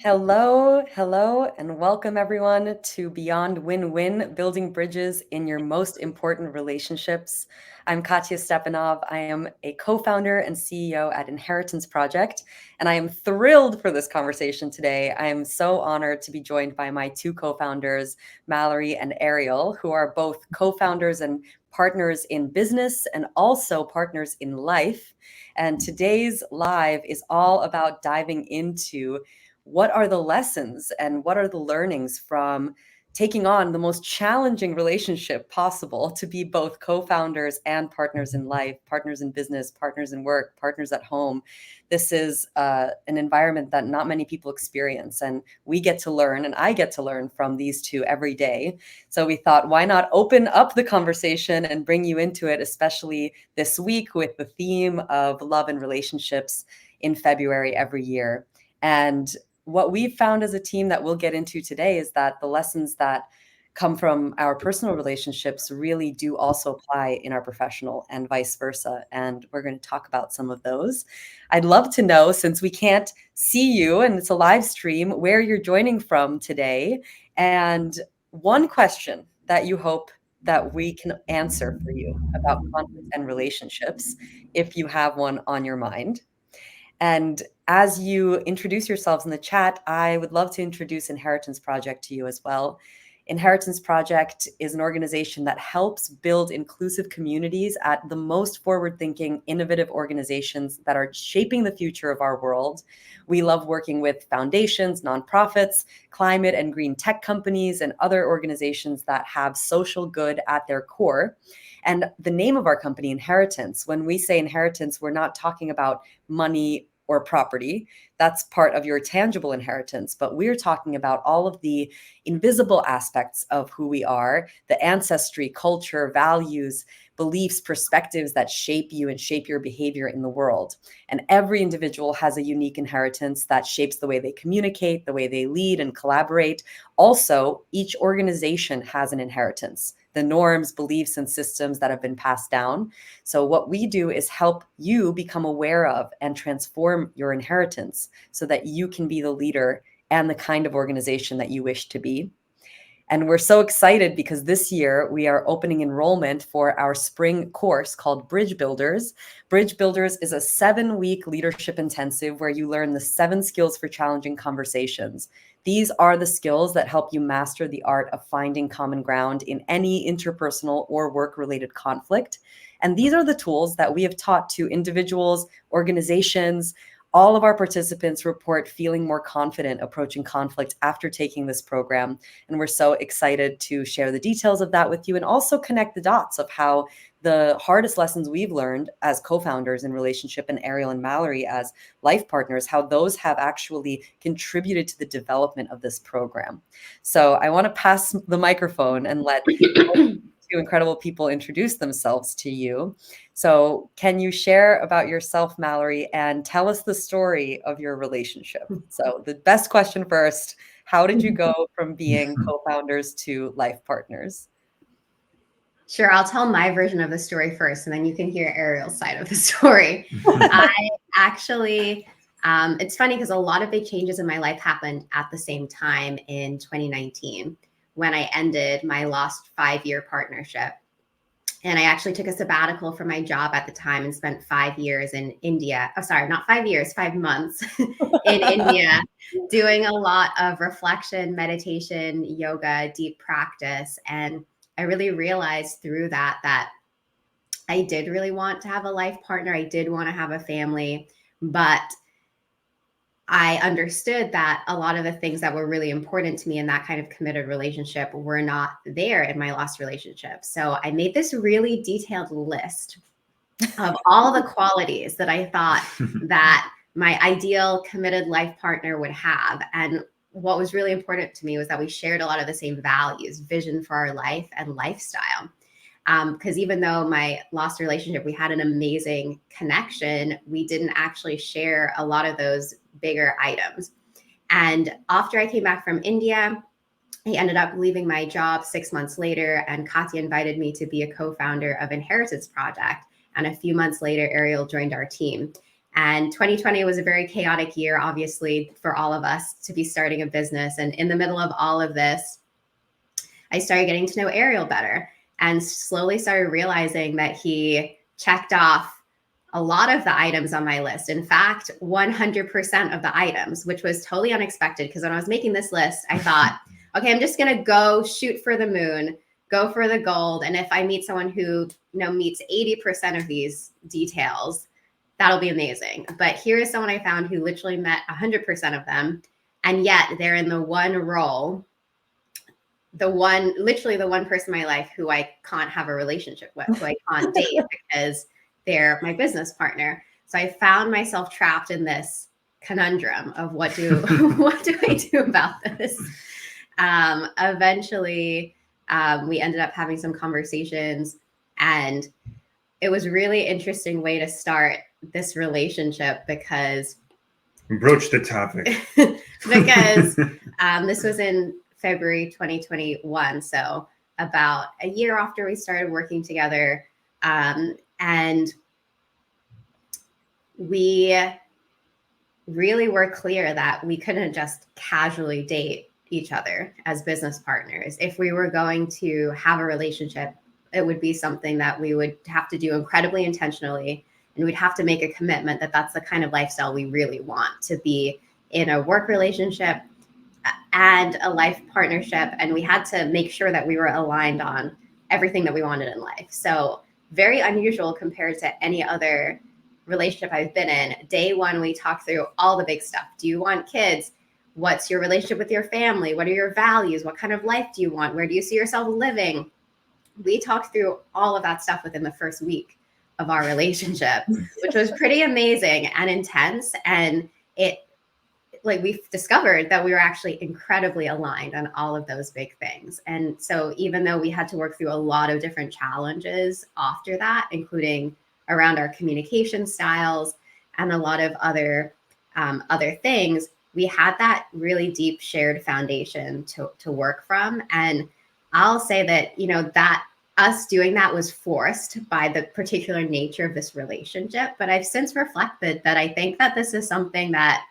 Hello, and welcome everyone to Beyond Win-Win, building bridges in your most important relationships. I'm Katya Stepanov. I am a co-founder and CEO at Inheritance Project, and I am thrilled for this conversation today. I am so honored to be joined by my two co-founders, Mallory and Ariel, who are both co-founders and partners in business and also partners in life. And today's live is all about diving into what are the lessons and what are the learnings from taking on the most challenging relationship possible to be both co-founders and partners in life, partners in business, partners in work, partners at home. This is an environment that not many people experience, and we get to learn, and I get to learn from these two every day. So we thought, why not open up the conversation and bring you into it, especially this week with the theme of love and relationships in February every year. And what we've found as a team that we'll get into today is that the lessons that come from our personal relationships really do also apply in our professional and vice versa. And we're going to talk about some of those. I'd love to know, since we can't see you and it's a live stream, where you're joining from today. And one question that you hope that we can answer for you about conflict and relationships, if you have one on your mind. And as you introduce yourselves in the chat, I would love to introduce Inheritance Project to you as well. Inheritance Project is an organization that helps build inclusive communities at the most forward-thinking, innovative organizations that are shaping the future of our world. We love working with foundations, nonprofits, climate and green tech companies, and other organizations that have social good at their core. And the name of our company, Inheritance, when we say inheritance, we're not talking about money or property. That's part of your tangible inheritance. But we're talking about all of the invisible aspects of who we are, the ancestry, culture, values, beliefs, perspectives that shape you and shape your behavior in the world. And every individual has a unique inheritance that shapes the way they communicate, the way they lead and collaborate. Also, each organization has an inheritance, the norms, beliefs, and systems that have been passed down. So what we do is help you become aware of and transform your inheritance so that you can be the leader and the kind of organization that you wish to be. And we're so excited because this year we are opening enrollment for our spring course called Bridge Builders. Bridge Builders is a 7-week leadership intensive where you learn the 7 skills for challenging conversations. These are the skills that help you master the art of finding common ground in any interpersonal or work-related conflict. And these are the tools that we have taught to individuals, organizations. All of our participants report feeling more confident approaching conflict after taking this program. And we're so excited to share the details of that with you and also connect the dots of how the hardest lessons we've learned as co-founders in relationship, and Ariel and Mallory as life partners, how those have actually contributed to the development of this program. So I want to pass the microphone and let two incredible people introduce themselves to you. So can you share about yourself, Mallory, and tell us the story of your relationship? So the best question first, how did you go from being co-founders to life partners? Sure, I'll tell my version of the story first, and then you can hear Ariel's side of the story. I actually, it's funny because a lot of big changes in my life happened at the same time in 2019 when I ended my last 5-year partnership. And I actually took a sabbatical from my job at the time and spent 5 years in India. Oh, sorry, not 5 years, 5 months in India, doing a lot of reflection, meditation, yoga, deep practice. And I really realized through that I did really want to have a life partner. I did want to have a family, but I understood that a lot of the things that were really important to me in that kind of committed relationship were not there in my last relationship. So I made this really detailed list of all the qualities that I thought that my ideal committed life partner would have. And what was really important to me was that we shared a lot of the same values, vision for our life, and lifestyle. Because even though my last relationship, we had an amazing connection, we didn't actually share a lot of those bigger items. And after I came back from India, I ended up leaving my job 6 months later, and Katya invited me to be a co-founder of Inheritance Project. And a few months later, Ariel joined our team. And 2020 was a very chaotic year, obviously, for all of us to be starting a business. And in the middle of all of this, I started getting to know Ariel better and slowly started realizing that he checked off a lot of the items on my list. In fact, 100% of the items, which was totally unexpected, because when I was making this list, I thought, okay, I'm just going to go shoot for the moon, go for the gold. And if I meet someone who, meets 80% of these details, that'll be amazing. But here is someone I found who literally met 100% of them. And yet they're in the one role, literally the one person in my life who I can't have a relationship with, who I can't date because they're my business partner. So I found myself trapped in this conundrum of what do I do about this? Eventually, we ended up having some conversations, and it was really interesting way to start this relationship because broach the topic because this was in February 2021, so about a year after we started working together, and we really were clear that we couldn't just casually date each other as business partners. If we were going to have a relationship, it would be something that we would have to do incredibly intentionally, and we'd have to make a commitment that that's the kind of lifestyle we really want to be in a work relationship and a life partnership. And we had to make sure that we were aligned on everything that we wanted in life. So very unusual compared to any other relationship I've been in. Day one, we talked through all the big stuff. Do you want kids? What's your relationship with your family? What are your values? What kind of life do you want? Where do you see yourself living? We talked through all of that stuff within the first week of our relationship, which was pretty amazing and intense. And we've discovered that we were actually incredibly aligned on all of those big things. And so even though we had to work through a lot of different challenges after that, including around our communication styles and a lot of other things, we had that really deep shared foundation to work from. And I'll say that, that us doing that was forced by the particular nature of this relationship. But I've since reflected that I think that this is something that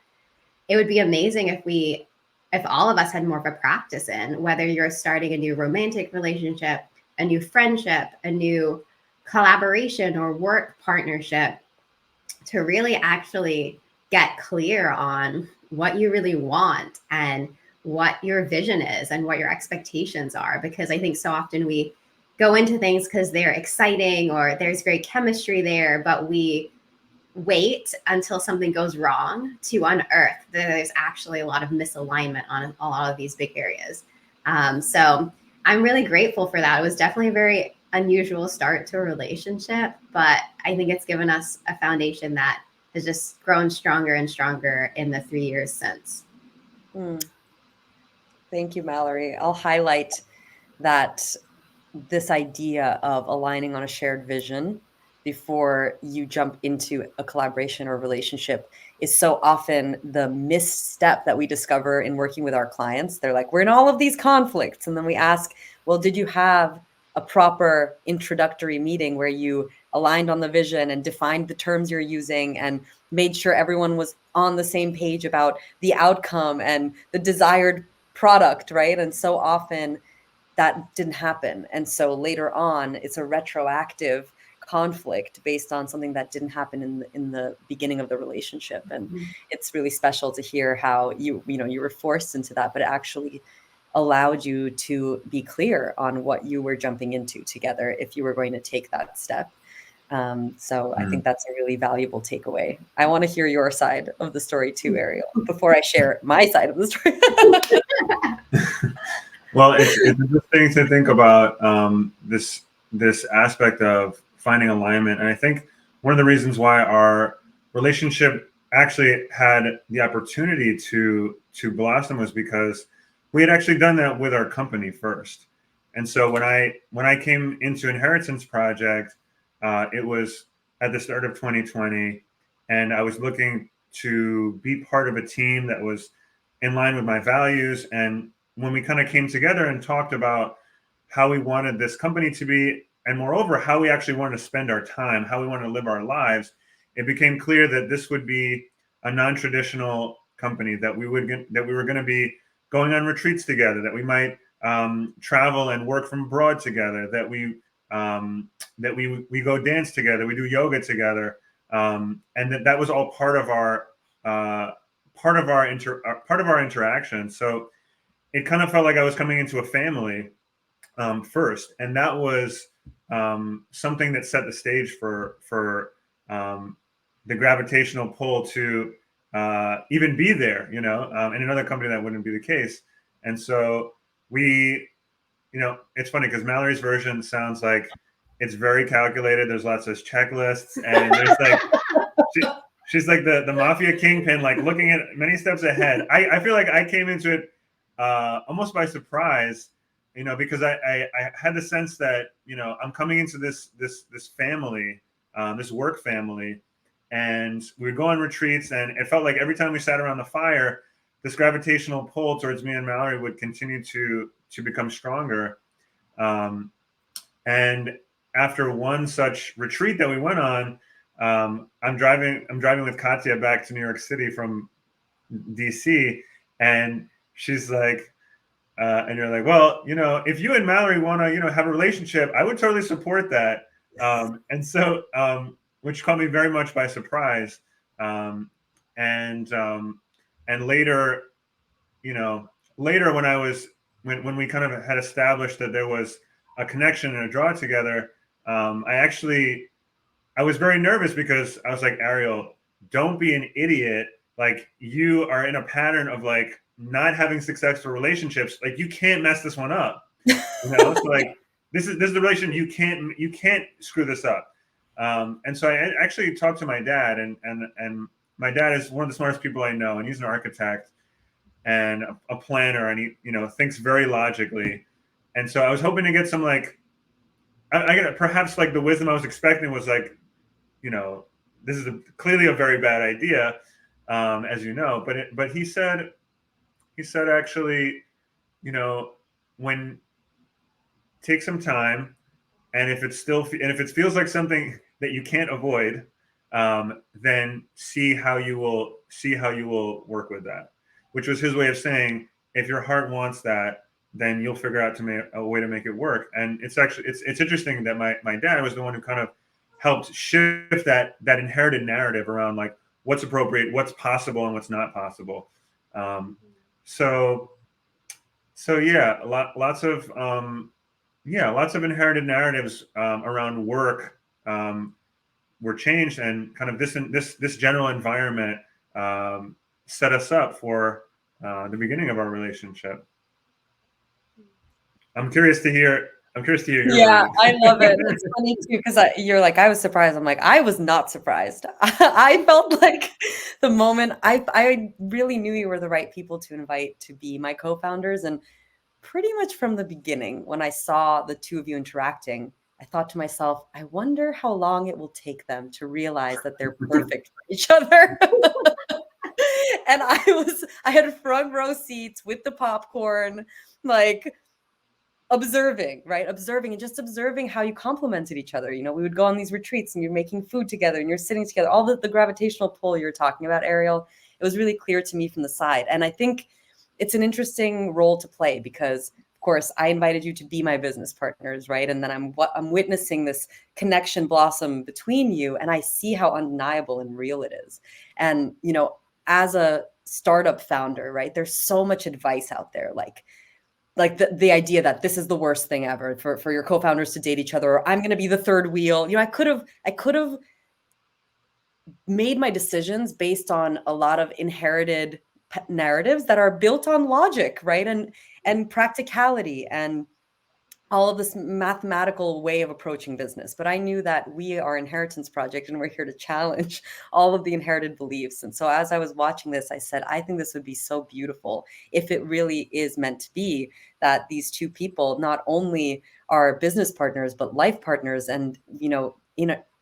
it would be amazing if all of us had more of a practice in, whether you're starting a new romantic relationship, a new friendship, a new collaboration or work partnership, to really actually get clear on what you really want and what your vision is and what your expectations are. Because I think so often we go into things because they're exciting or there's great chemistry there, but we wait until something goes wrong to unearth that there's actually a lot of misalignment on a lot of these big areas. So I'm really grateful for that. It was definitely a very unusual start to a relationship, but I think it's given us a foundation that has just grown stronger and stronger in the 3 years since. Thank you, Mallory. I'll highlight that this idea of aligning on a shared vision before you jump into a collaboration or relationship is so often the misstep that we discover in working with our clients. They're like, we're in all of these conflicts. And then we ask, well, did you have a proper introductory meeting where you aligned on the vision and defined the terms you're using and made sure everyone was on the same page about the outcome and the desired product, right? And so often that didn't happen. And so later on, it's a retroactive conflict based on something that didn't happen in the beginning of the relationship. And it's really special to hear how you were forced into that, but it actually allowed you to be clear on what you were jumping into together if you were going to take that step. So I think that's a really valuable takeaway. I want to hear your side of the story too, Ariel, before I share my side of the story. Well, it's interesting to think about this aspect of finding alignment. And I think one of the reasons why our relationship actually had the opportunity to blossom was because we had actually done that with our company first. And so when I came into Inheritance Project, it was at the start of 2020, and I was looking to be part of a team that was in line with my values. And when we kind of came together and talked about how we wanted this company to be, and moreover, how we actually wanted to spend our time, how we wanted to live our lives, it became clear that this would be a non-traditional company, that we were going to be going on retreats together, that we might travel and work from abroad together, that we go dance together, we do yoga together, and that was all part of our interaction. So it kind of felt like I was coming into a family first, and that was something that set the stage for the gravitational pull to even be there. In another company that wouldn't be the case. And so it's funny because Mallory's version sounds like it's very calculated. There's lots of checklists, and there's like she's like the mafia kingpin, like looking at many steps ahead. I feel like I came into it almost by surprise, because I had the sense that I'm coming into this family, this work family, and we would go on retreats, and it felt like every time we sat around the fire, this gravitational pull towards me and Mallory would continue to become stronger. And after one such retreat that we went on, I'm driving with Katya back to New York City from DC, and she's like, and you're like, well, if you and Mallory want to, have a relationship, I would totally support that. And so, which caught me very much by surprise. And later, later when we kind of had established that there was a connection and a draw together, I was very nervous because I was like, Ariel, don't be an idiot. Like, you are in a pattern of like not having successful relationships. Like, you can't mess this one up. So like this is the relation. You can't screw this up. And so I actually talked to my dad, and my dad is one of the smartest people I know, and he's an architect and a planner, and he thinks very logically. And so I was hoping to get some like I get perhaps like the wisdom I was expecting was like, this is clearly a very bad idea, as you know. But he said actually, when take some time, and if it feels like something that you can't avoid, then see how you will work with that. Which was his way of saying, if your heart wants that, then you'll figure out a way to make it work. And it's interesting that my dad was the one who kind of helped shift that inherited narrative around like what's appropriate, what's possible, and what's not possible. So yeah, lots of inherited narratives around work were changed, and kind of this general environment set us up for the beginning of our relationship. I'm curious to hear your Yeah, version. I love it. It's funny too because you're like, I was surprised. I'm like, I was not surprised. I felt like the moment I really knew you were the right people to invite to be my co-founders, and pretty much from the beginning, when I saw the two of you interacting, I thought to myself, I wonder how long it will take them to realize that they're perfect for each other. And I had front row seats with the popcorn, like observing and just observing how you complemented each other. We would go on these retreats and you're making food together and you're sitting together, all the gravitational pull you're talking about, Ariel. It was really clear to me from the side. And I think it's an interesting role to play because, of course, I invited you to be my business partners, right? And then I'm witnessing this connection blossom between you, and I see how undeniable and real it is. And, as a startup founder, right, there's so much advice out there, like the idea that this is the worst thing ever for your co-founders to date each other, or I'm going to be the third wheel. I could have made my decisions based on a lot of inherited narratives that are built on logic, right? And practicality and all of this mathematical way of approaching business. But I knew that we are Inheritance Project and we're here to challenge all of the inherited beliefs. And so as I was watching this, I said, I think this would be so beautiful if it really is meant to be that these two people not only are business partners, but life partners, and,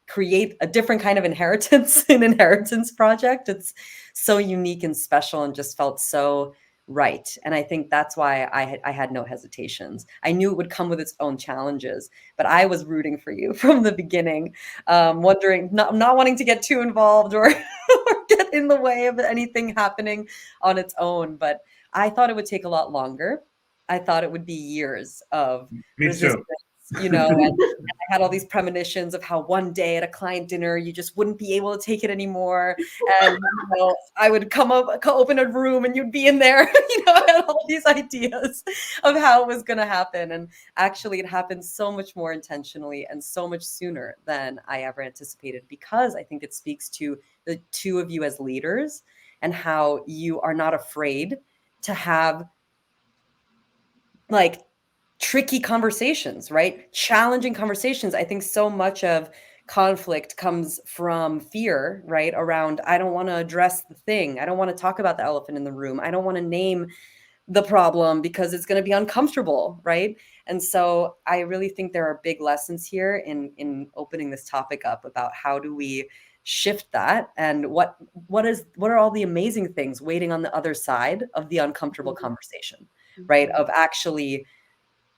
create a different kind of inheritance in Inheritance Project. It's so unique and special and just felt so right. And I think that's why I had no hesitations. I knew it would come with its own challenges, but I was rooting for you from the beginning, wondering, not wanting to get too involved or, or get in the way of anything happening on its own. But I thought it would take a lot longer. I thought it would be years of Me resistance, too. and I had all these premonitions of how one day at a client dinner, you just wouldn't be able to take it anymore. And, I would open a room and you'd be in there, I had all these ideas of how it was going to happen. And actually it happened so much more intentionally and so much sooner than I ever anticipated, because I think it speaks to the two of you as leaders and how you are not afraid to have like tricky conversations, right? Challenging conversations. I think so much of conflict comes from fear, right? Around, I don't want to address the thing. I don't want to talk about the elephant in the room. I don't want to name the problem because it's going to be uncomfortable, right? And so I really think there are big lessons here in opening this topic up about how do we shift that, and what are all the amazing things waiting on the other side of the uncomfortable conversation, right? Of actually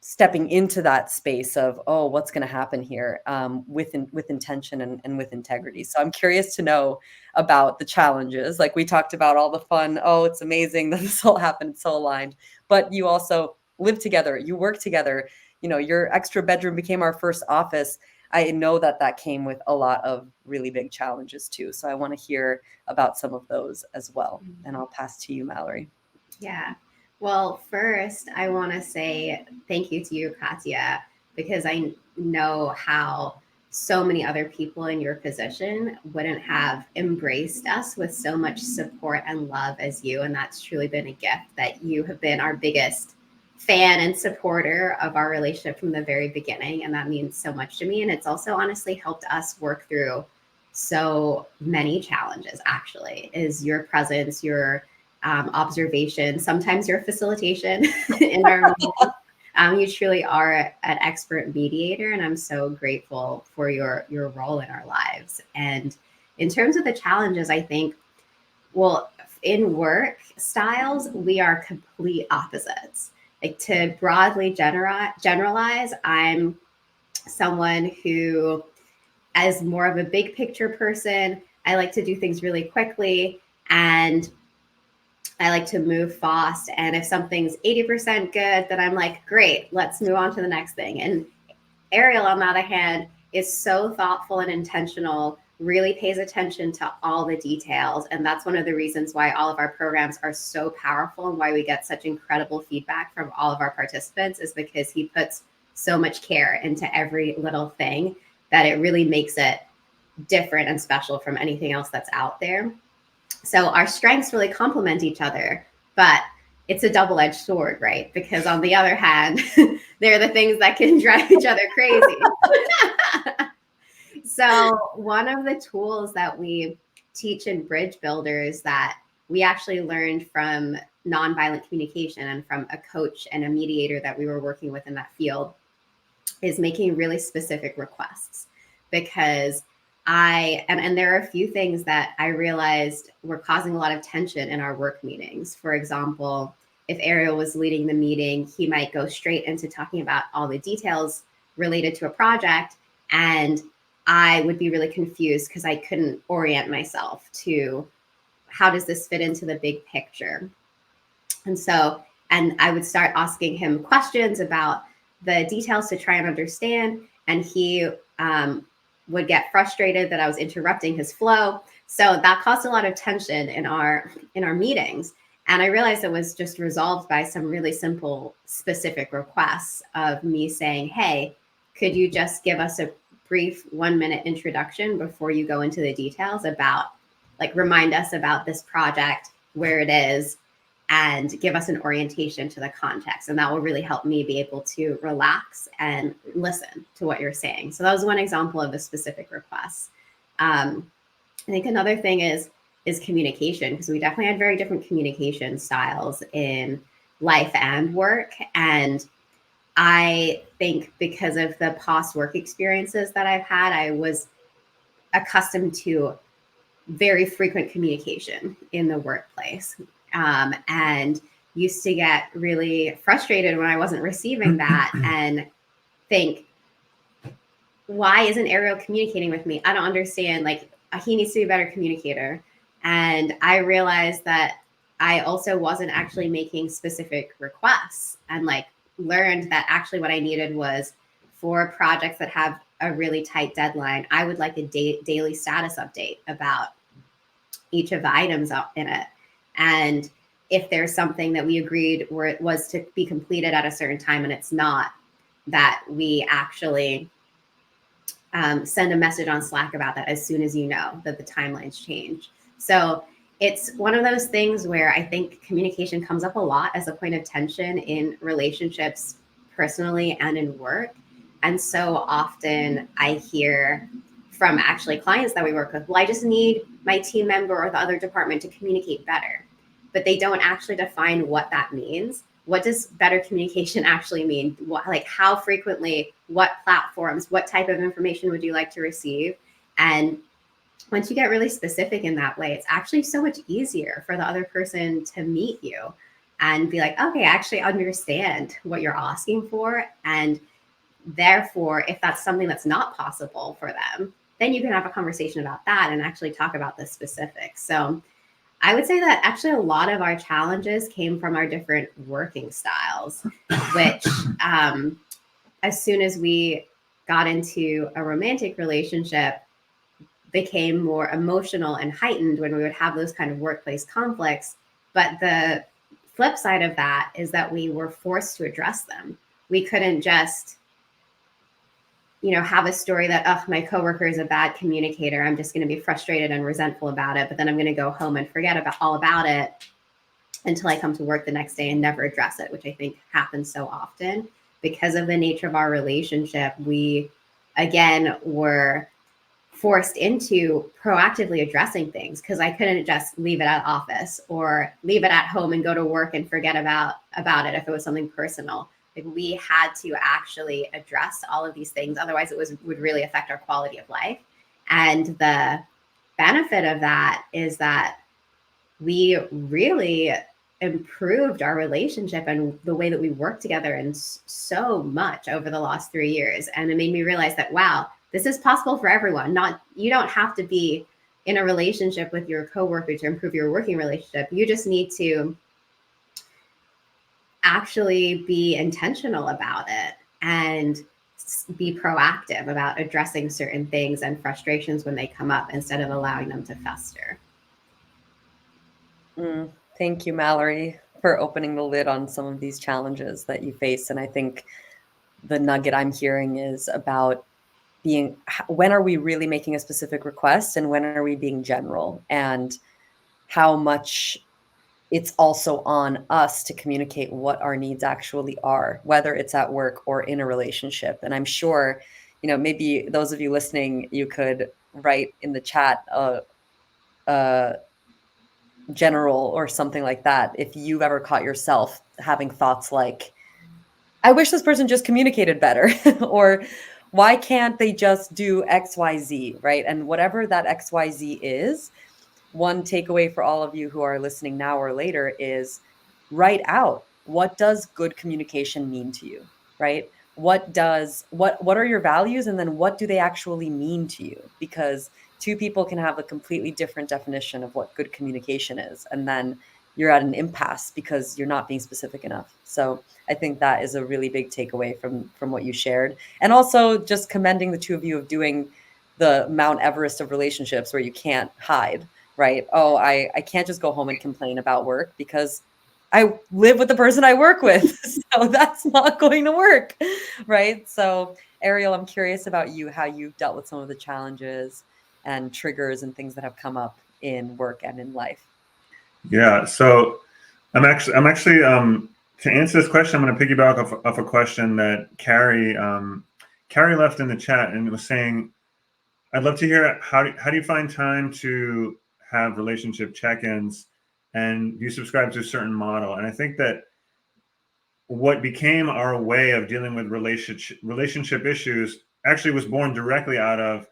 stepping into that space of, oh, what's going to happen here, with intention and with integrity. So I'm curious to know about the challenges. Like we talked about all the fun. Oh, it's amazing that this all happened. It's so aligned. But you also live together. You work together. Your extra bedroom became our first office. I know that came with a lot of really big challenges too. So I want to hear about some of those as well. And I'll pass to you, Mallory. Yeah. Well, first, I want to say thank you to you, Katya, because I know how so many other people in your position wouldn't have embraced us with so much support and love as you. And that's truly been a gift, that you have been our biggest fan and supporter of our relationship from the very beginning. And that means so much to me. And it's also honestly helped us work through so many challenges, actually, is your presence, your observation, sometimes your facilitation in our meetings. You truly are an expert mediator, and I'm so grateful for your role in our lives. And in terms of the challenges, I think, well, in work styles, we are complete opposites. Like, to broadly generalize, I'm someone who is more of a big picture person. I like to do things really quickly, and I like to move fast. And if something's 80% good, then I'm like, great, let's move on to the next thing. And Ariel, on the other hand, is so thoughtful and intentional, really pays attention to all the details. And that's one of the reasons why all of our programs are so powerful and why we get such incredible feedback from all of our participants, is because he puts so much care into every little thing that it really makes it different and special from anything else that's out there. So our strengths really complement each other, but it's a double-edged sword, right? Because on the other hand, they're the things that can drive each other crazy. So one of the tools that we teach in Bridge Builders that we actually learned from nonviolent communication and from a coach and a mediator that we were working with in that field is making really specific requests. Because and there are a few things that I realized were causing a lot of tension in our work meetings. For example, if Ariel was leading the meeting, he might go straight into talking about all the details related to a project. And I would be really confused because I couldn't orient myself to how does this fit into the big picture. And I would start asking him questions about the details to try and understand. And he would get frustrated that I was interrupting his flow. So that caused a lot of tension in our meetings. And I realized it was just resolved by some really simple, specific requests of me saying, hey, could you just give us a brief 1-minute introduction before you go into the details about, like, remind us about this project, where it is, and give us an orientation to the context. And that will really help me be able to relax and listen to what you're saying. So that was one example of a specific request. I think another thing is communication, because we definitely had very different communication styles in life and work. And I think because of the past work experiences that I've had, I was accustomed to very frequent communication in the workplace. And used to get really frustrated when I wasn't receiving that and think, why isn't Ariel communicating with me? I don't understand. Like, he needs to be a better communicator. And I realized that I also wasn't actually making specific requests, and like learned that actually what I needed was, for projects that have a really tight deadline, I would like a daily status update about each of the items in it. And if there's something that we agreed was to be completed at a certain time and it's not, that we actually send a message on Slack about that as soon as you know that the timelines change. So it's one of those things where I think communication comes up a lot as a point of tension in relationships, personally and in work. And so often I hear from actually clients that we work with, well, I just need my team member or the other department to communicate better. But they don't actually define what that means. What does better communication actually mean? Like, how frequently, what platforms, what type of information would you like to receive? And once you get really specific in that way, it's actually so much easier for the other person to meet you and be like, okay, I actually understand what you're asking for. And therefore, if that's something that's not possible for them, then you can have a conversation about that and actually talk about the specifics. So I would say that actually a lot of our challenges came from our different working styles, which as soon as we got into a romantic relationship, became more emotional and heightened when we would have those kind of workplace conflicts. But the flip side of that is that we were forced to address them. We couldn't just, have a story that, oh, my coworker is a bad communicator, I'm just going to be frustrated and resentful about it, but then I'm going to go home and forget all about it until I come to work the next day and never address it, which I think happens so often. Because of the nature of our relationship, we, again, were forced into proactively addressing things, because I couldn't just leave it at office or leave it at home and go to work and forget about it if it was something personal. Like, we had to actually address all of these things. Otherwise, would really affect our quality of life. And the benefit of that is that we really improved our relationship and the way that we work together and so much over the last 3 years. And it made me realize that, wow, this is possible for everyone. You don't have to be in a relationship with your coworker to improve your working relationship. You just need to actually be intentional about it and be proactive about addressing certain things and frustrations when they come up, instead of allowing them to fester. Thank you, Mallory, for opening the lid on some of these challenges that you face. And I think the nugget I'm hearing is about when are we really making a specific request and when are we being general, and how much it's also on us to communicate what our needs actually are, whether it's at work or in a relationship. And I'm sure, maybe those of you listening, you could write in the chat general or something like that if you've ever caught yourself having thoughts like, I wish this person just communicated better, or why can't they just do XYZ, right? And whatever that XYZ is, one takeaway for all of you who are listening now or later is write out, what does good communication mean to you, right? What are your values, and then what do they actually mean to you? Because two people can have a completely different definition of what good communication is, and then you're at an impasse because you're not being specific enough. So I think that is a really big takeaway from what you shared. And also just commending the two of you of doing the Mount Everest of relationships where you can't hide, right? Oh, I can't just go home and complain about work because I live with the person I work with. So that's not going to work, right? So Ariel, I'm curious about you, how you've dealt with some of the challenges and triggers and things that have come up in work and in life. Yeah, so I'm actually to answer this question, I'm going to piggyback off a question that Carrie left in the chat, and it was saying, I'd love to hear how do you find time to have relationship check-ins, and do you subscribe to a certain model? And I think that what became our way of dealing with relationship issues actually was born directly out of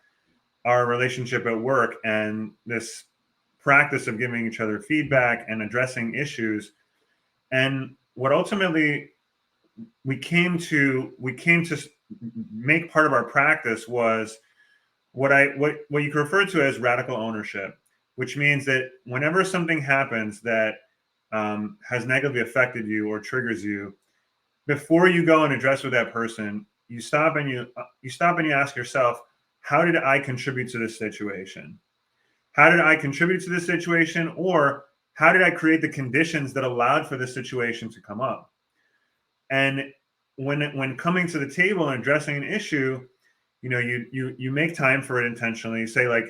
our relationship at work, and this practice of giving each other feedback and addressing issues And what ultimately we came to make part of our practice was what you could refer to as radical ownership, which means that whenever something happens that has negatively affected you or triggers you, before you go and address with that person, you stop and you ask yourself, how did I contribute to this situation? How did I contribute to this situation, or how did I create the conditions that allowed for this situation to come up? And when coming to the table and addressing an issue, you make time for it intentionally. You say, like,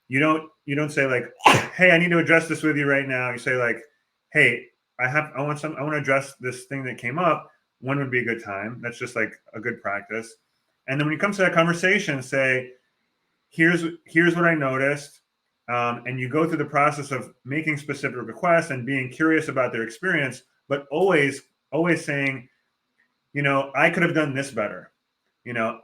you don't say, like, hey, I need to address this with you right now. You say, like, hey, I want to address this thing that came up. When would be a good time? That's just like a good practice. And then when you come to that conversation, say, here's what I noticed. And you go through the process of making specific requests and being curious about their experience, but always saying, I could have done this better,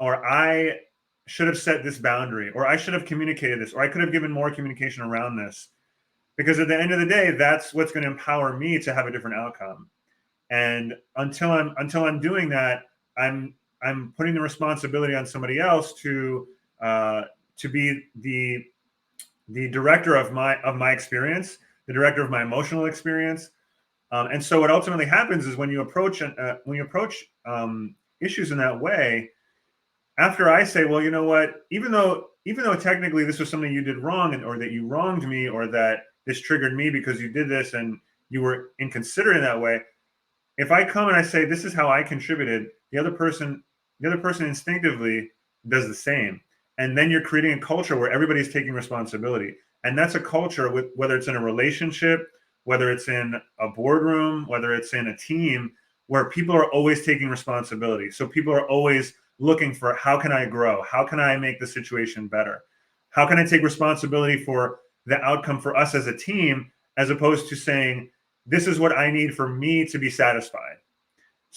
or I should have set this boundary, or I should have communicated this, or I could have given more communication around this. Because at the end of the day, that's what's going to empower me to have a different outcome. And until I'm doing that, I'm putting the responsibility on somebody else to be the director of my experience, the director of my emotional experience. And so what ultimately happens is when you approach issues in that way, after I say, well, you know what, even though technically this was something you did wrong, or that you wronged me, or that this triggered me because you did this and you were inconsiderate in that way, if I come and I say, this is how I contributed, the other person instinctively does the same. And then you're creating a culture where everybody's taking responsibility. And that's a culture, with whether it's in a relationship, whether it's in a boardroom, whether it's in a team, where people are always taking responsibility. So people are always looking for, how can I grow? How can I make the situation better? How can I take responsibility for the outcome for us as a team, as opposed to saying, this is what I need for me to be satisfied.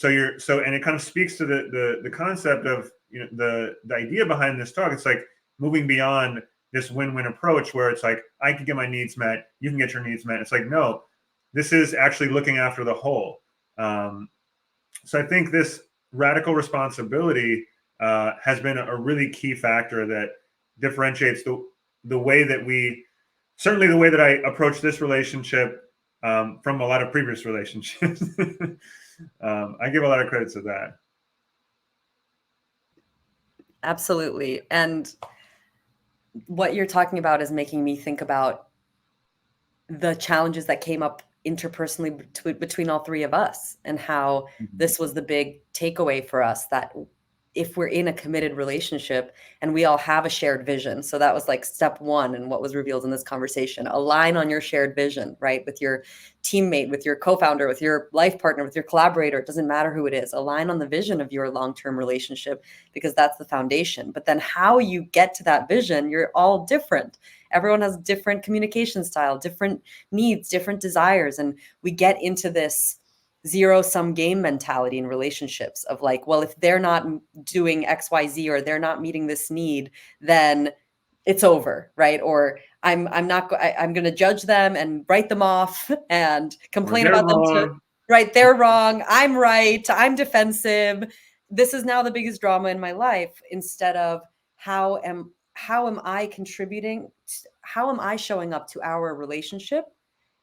And it kind of speaks to the concept of, the idea behind this talk. It's like moving beyond this win-win approach where it's like, I can get my needs met, you can get your needs met. It's like, no, this is actually looking after the whole. So I think this radical responsibility has been a really key factor that differentiates the way that certainly the way that I approach this relationship from a lot of previous relationships. I give a lot of credit to that. Absolutely. And what you're talking about is making me think about the challenges that came up interpersonally between all three of us, and how this was the big takeaway for us, that if we're in a committed relationship and we all have a shared vision. So that was like step one, and what was revealed in this conversation: align on your shared vision, right? With your teammate, with your co-founder, with your life partner, with your collaborator. It doesn't matter who it is. Align on the vision of your long-term relationship, because that's the foundation. But then how you get to that vision, you're all different. Everyone has different communication style, different needs, different desires. And we get into this zero-sum game mentality in relationships of like, well, if they're not doing XYZ, or they're not meeting this need, then it's over, right? Or I'm going to judge them and write them off and complain about them too. Right, they're wrong, I'm right, I'm defensive. This is now the biggest drama in my life, instead of how am I contributing? How am I showing up to our relationship?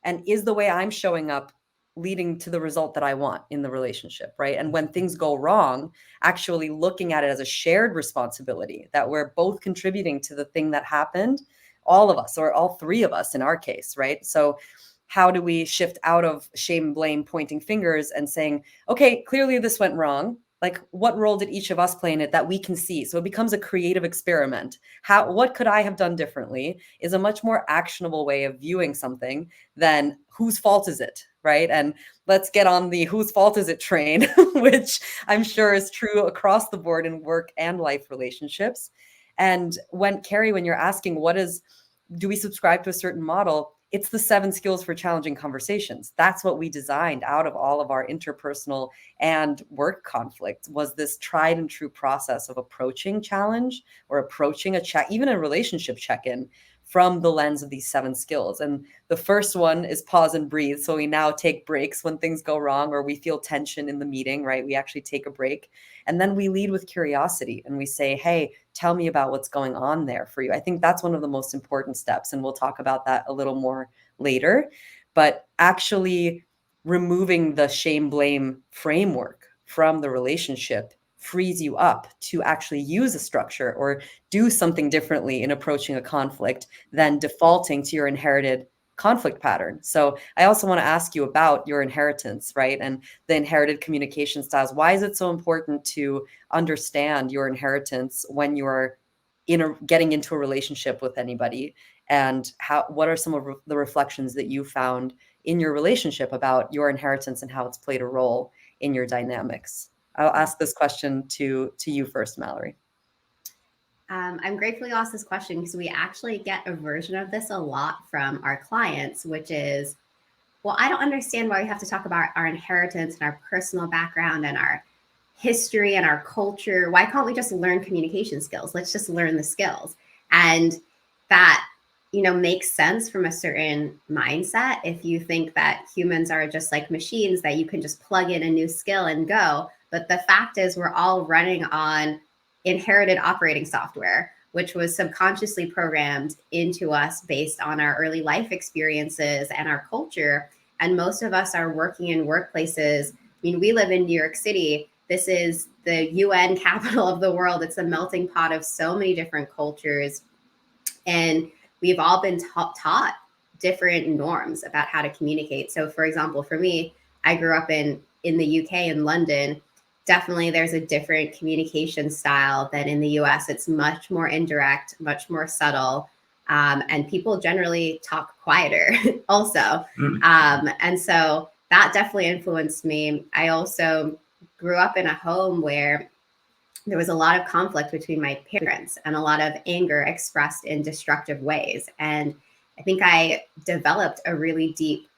And is the way I'm showing up leading to the result that I want in the relationship, right? And when things go wrong, actually looking at it as a shared responsibility, that we're both contributing to the thing that happened, all of us, or all three of us in our case, right? So how do we shift out of shame, blame, pointing fingers, and saying, okay, clearly this went wrong. Like, what role did each of us play in it that we can see? So it becomes a creative experiment. What could I have done differently is a much more actionable way of viewing something than whose fault is it, right? And let's get on the whose fault is it train, which I'm sure is true across the board in work and life relationships. And Carrie, when you're asking do we subscribe to a certain model? It's the 7 skills for challenging conversations. That's what we designed out of all of our interpersonal and work conflict, was this tried and true process of approaching challenge, or approaching a check, even a relationship check-in, from the lens of these 7 skills. And the first one is pause and breathe. So we now take breaks when things go wrong or we feel tension in the meeting, right? We actually take a break. And then we lead with curiosity and we say, hey, tell me about what's going on there for you. I think that's one of the most important steps. And we'll talk about that a little more later. But actually removing the shame blame framework from the relationship frees you up to actually use a structure or do something differently in approaching a conflict than defaulting to your inherited conflict pattern. So I also want to ask you about your inheritance, right? And the inherited communication styles. Why is it so important to understand your inheritance when you're getting into a relationship with anybody? And what are some of the reflections that you found in your relationship about your inheritance and how it's played a role in your dynamics? I'll ask this question to you first, Mallory. I'm grateful you asked this question because we actually get a version of this a lot from our clients, which is, well, I don't understand why we have to talk about our inheritance and our personal background and our history and our culture. Why can't we just learn communication skills? Let's just learn the skills. And that, makes sense from a certain mindset. If you think that humans are just like machines, that you can just plug in a new skill and go. But the fact is, we're all running on inherited operating software, which was subconsciously programmed into us based on our early life experiences and our culture. And most of us are working in workplaces. I mean, we live in New York City. This is the UN capital of the world. It's a melting pot of so many different cultures. And we've all been taught different norms about how to communicate. So for example, for me, I grew up in the UK, in London. Definitely there's a different communication style than in the US. It's much more indirect, much more subtle. And people generally talk quieter also. And so that definitely influenced me. I also grew up in a home where there was a lot of conflict between my parents and a lot of anger expressed in destructive ways. And I think I developed a really deep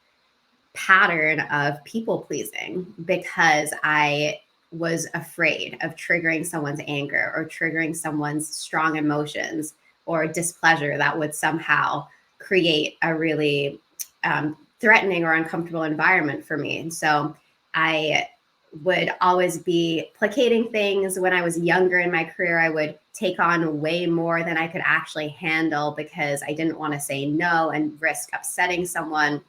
pattern of people pleasing because I was afraid of triggering someone's anger or triggering someone's strong emotions or displeasure that would somehow create a really threatening or uncomfortable environment for me. And so I would always be placating things. When I was younger in my career, I would take on way more than I could actually handle because I didn't want to say no and risk upsetting someone.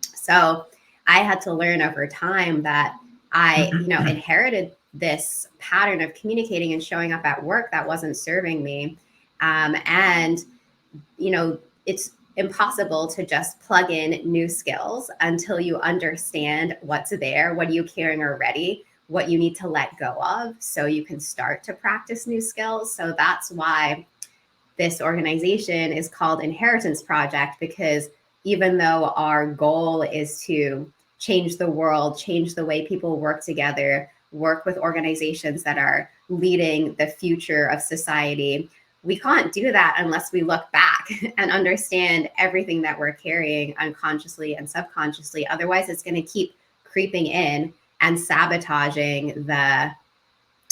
So I had to learn over time that I, inherited this pattern of communicating and showing up at work that wasn't serving me. And it's impossible to just plug in new skills until you understand what's there, what you carrying already, what you need to let go of so you can start to practice new skills. So that's why this organization is called Inheritance Project, because even though our goal is to change the world, change the way people work together, work with organizations that are leading the future of society, we can't do that unless we look back and understand everything that we're carrying unconsciously and subconsciously. Otherwise, it's going to keep creeping in and sabotaging the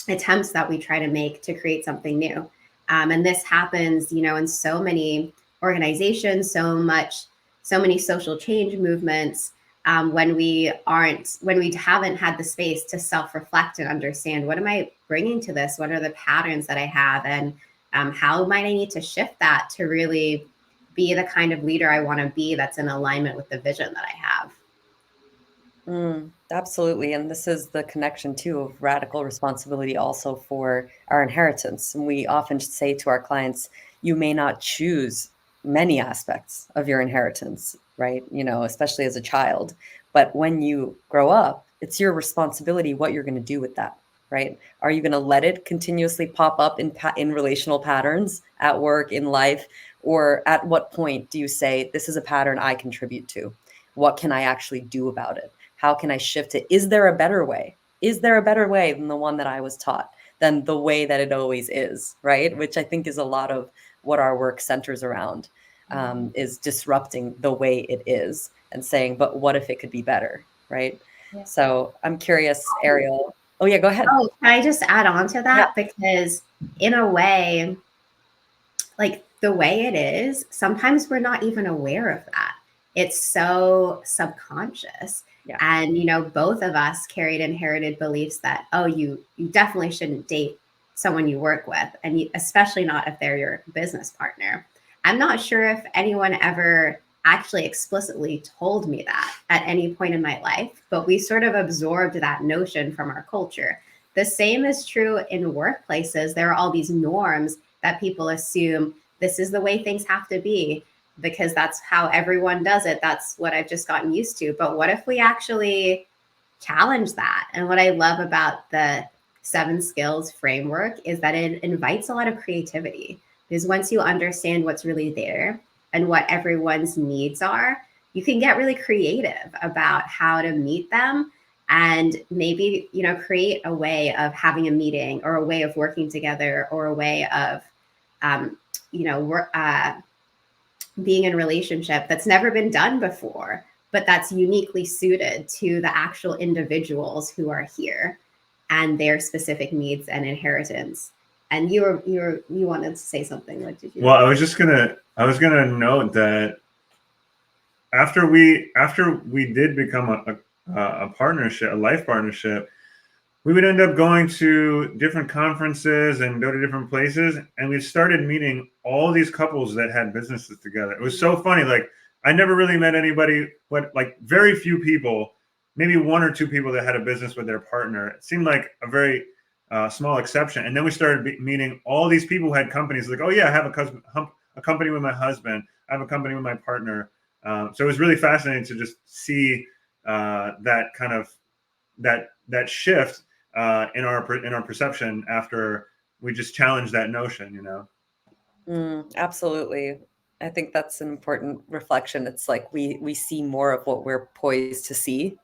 attempts that we try to make to create something new. And this happens, in so many organizations, so many social change movements, when we haven't had the space to self-reflect and understand, what am I bringing to this? What are the patterns that I have? And how might I need to shift that to really be the kind of leader I want to be that's in alignment with the vision that I have? Absolutely. And this is the connection too of radical responsibility also for our inheritance. And we often say to our clients, you may not choose many aspects of your inheritance, right? Especially as a child. But when you grow up, it's your responsibility what you're going to do with that, right? Are you going to let it continuously pop up in relational patterns at work, in life? Or at what point do you say, this is a pattern I contribute to? What can I actually do about it? How can I shift it? Is there a better way? Is there a better way than the one that I was taught, than the way that it always is, right? Which I think is a lot of what our work centers around, is disrupting the way it is and saying, but what if it could be better, right? Yeah. So I'm curious, Ariel. Oh yeah, go ahead. Oh, can I just add on to that? Yeah. Because in a way, like the way it is, sometimes we're not even aware of that. It's so subconscious. Yeah. And, you know, both of us carried inherited beliefs that, oh, you definitely shouldn't date someone you work with, and especially not if they're your business partner. I'm not sure if anyone ever actually explicitly told me that at any point in my life, but we sort of absorbed that notion from our culture. The same is true in workplaces. There are all these norms that people assume this is the way things have to be because that's how everyone does it. That's what I've just gotten used to. But what if we actually challenge that? And what I love about the 7 skills framework is that it invites a lot of creativity, because once you understand what's really there and what everyone's needs are, you can get really creative about how to meet them, and maybe, you know, create a way of having a meeting or a way of working together or a way of you know, being in a relationship that's never been done before, but that's uniquely suited to the actual individuals who are here and their specific needs and inheritance. And you wanted to say something. What did you? Well, I was gonna note that after we did become a partnership, a life partnership, we would end up going to different conferences and go to different places, and we started meeting all these couples that had businesses together. It was so funny. Like, I never really met anybody, but like very few people, maybe 1 or 2 people that had a business with their partner. It seemed like a very small exception. And then we started meeting all these people who had companies. Like, oh yeah, I have a company with my husband. I have a company with my partner. So it was really fascinating to just see that kind of that shift in our perception after we just challenged that notion, you know. Absolutely. I think that's an important reflection. It's like we see more of what we're poised to see,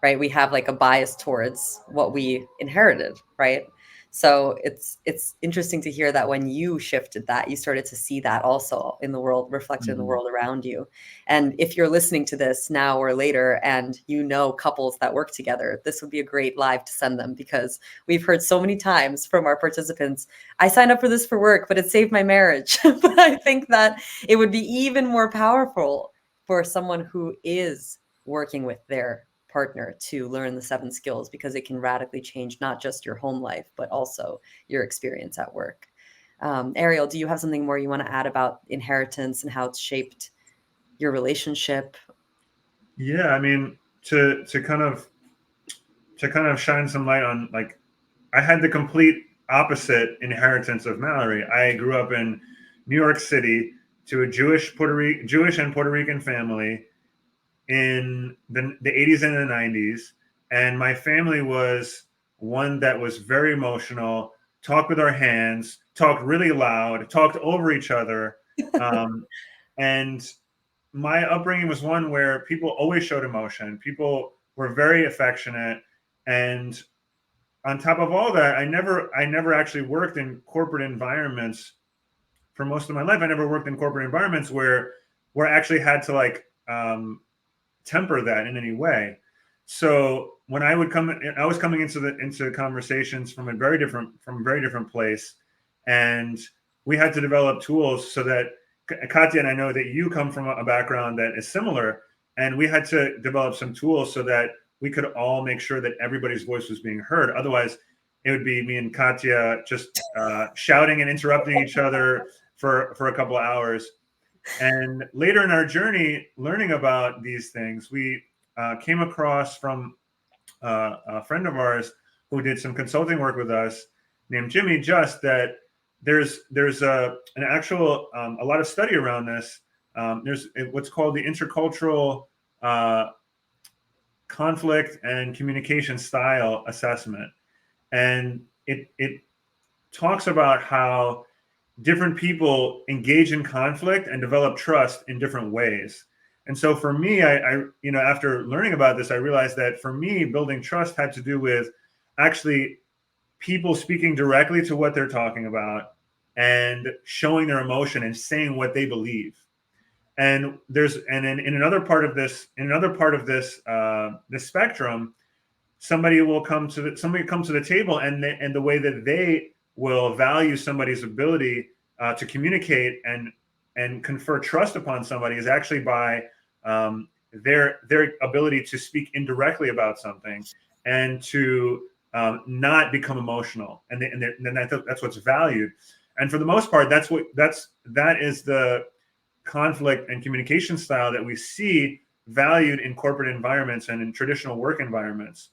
right? We have like a bias towards what we inherited, right? So it's interesting to hear that when you shifted that, you started to see that also in the world, reflected in the world around you. And if you're listening to this now or later and you know couples that work together, this would be a great live to send them, because we've heard so many times from our participants, I signed up for this for work, but it saved my marriage. But I think that it would be even more powerful for someone who is working with their partner to learn the 7 skills, because it can radically change not just your home life, but also your experience at work. Ariel, do you have something more you want to add about inheritance and how it's shaped your relationship? Yeah, I mean, to kind of shine some light on, like, I had the complete opposite inheritance of Mallory. I grew up in New York City to a Jewish and Puerto Rican family in the 80s and the 90s. And my family was one that was very emotional, talked with our hands, talked really loud, talked over each other. And my upbringing was one where people always showed emotion. People were very affectionate. And on top of all that, I never actually worked in corporate environments for most of my life. I never worked in corporate environments where I actually had to like temper that in any way. So when I was coming into conversations from a very different place, and we had to develop tools so that Katya and I know that you come from a background that is similar, and we had to develop some tools so that we could all make sure that everybody's voice was being heard. Otherwise, it would be me and Katya just shouting and interrupting each other for a couple of hours. And later in our journey, learning about these things, we came across from a friend of ours who did some consulting work with us, named Jimmy. Just that there's an actual a lot of study around this. There's what's called the intercultural conflict and communication style assessment, and it talks about how different people engage in conflict and develop trust in different ways. And so for me, I after learning about this, I realized that for me, building trust had to do with actually people speaking directly to what they're talking about and showing their emotion and saying what they believe. And in another part of this, this spectrum, somebody comes to the table, and the way that they will value somebody's ability to communicate and and confer trust upon somebody is actually by their ability to speak indirectly about something and to not become emotional, and that's what's valued. And for the most part, that is the conflict and communication style that we see valued in corporate environments and in traditional work environments.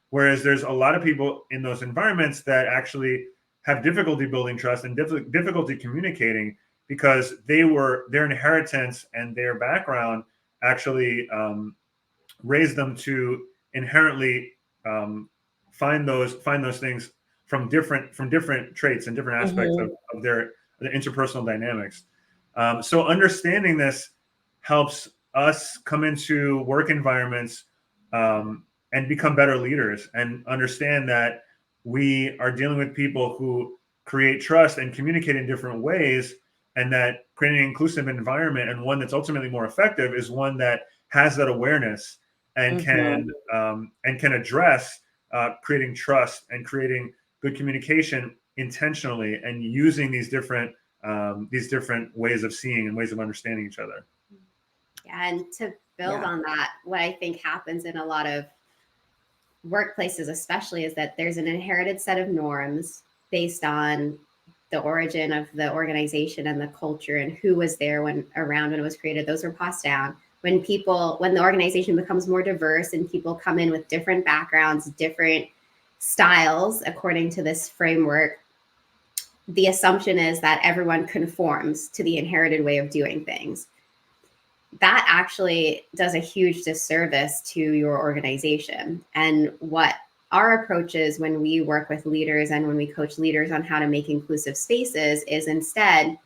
Whereas there's a lot of people in those environments that actually have difficulty building trust and difficulty communicating because their inheritance and their background actually raised them to inherently find those things from different traits and different aspects of their interpersonal dynamics. So understanding this helps us come into work environments and become better leaders and understand that we are dealing with people who create trust and communicate in different ways, and that creating an inclusive environment and one that's ultimately more effective is one that has that awareness and can address creating trust and creating good communication intentionally and using these different ways of seeing and ways of understanding each other. Yeah, and to build on that, what I think happens in a lot of workplaces especially is that there's an inherited set of norms based on the origin of the organization and the culture and who was there when it was created. Those are passed down. When the organization becomes more diverse and people come in with different backgrounds, different styles according to this framework, the assumption is that everyone conforms to the inherited way of doing things. That actually does a huge disservice to your organization. And what our approach is when we work with leaders and when we coach leaders on how to make inclusive spaces is, instead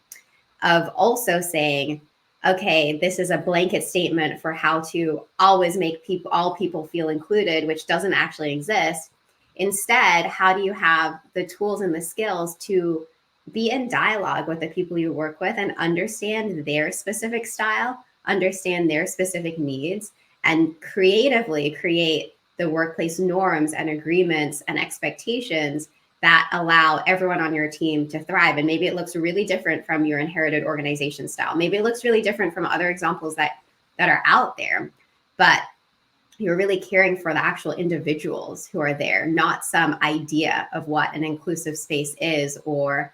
of also saying, okay, this is a blanket statement for how to always make all people feel included, which doesn't actually exist. Instead, how do you have the tools and the skills to be in dialogue with the people you work with and understand their specific style, understand their specific needs, and creatively create the workplace norms and agreements and expectations that allow everyone on your team to thrive? And maybe it looks really different from your inherited organization style. Maybe it looks really different from other examples that are out there, but you're really caring for the actual individuals who are there, not some idea of what an inclusive space is, or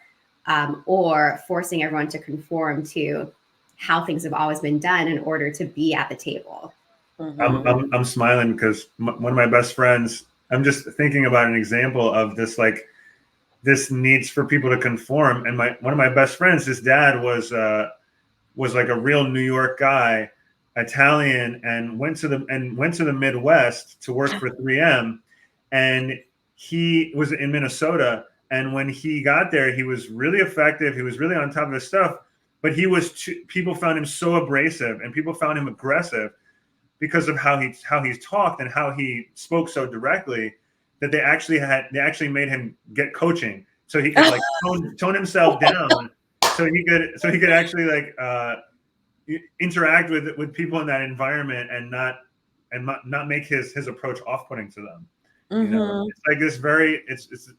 forcing everyone to conform to how things have always been done in order to be at the table. I'm smiling because one of my best friends, I'm just thinking about an example of this, like this needs for people to conform. And one of my best friends, his dad was like a real New York guy, Italian, and went to the Midwest to work for 3M. And he was in Minnesota. And when he got there, he was really effective. He was really on top of his stuff. But people found him so abrasive, and people found him aggressive because of how he's talked and how he spoke so directly, that they actually made him get coaching so he could like tone himself down, so he could actually like interact with people in that environment and not make his approach off-putting to them. You know, it's like this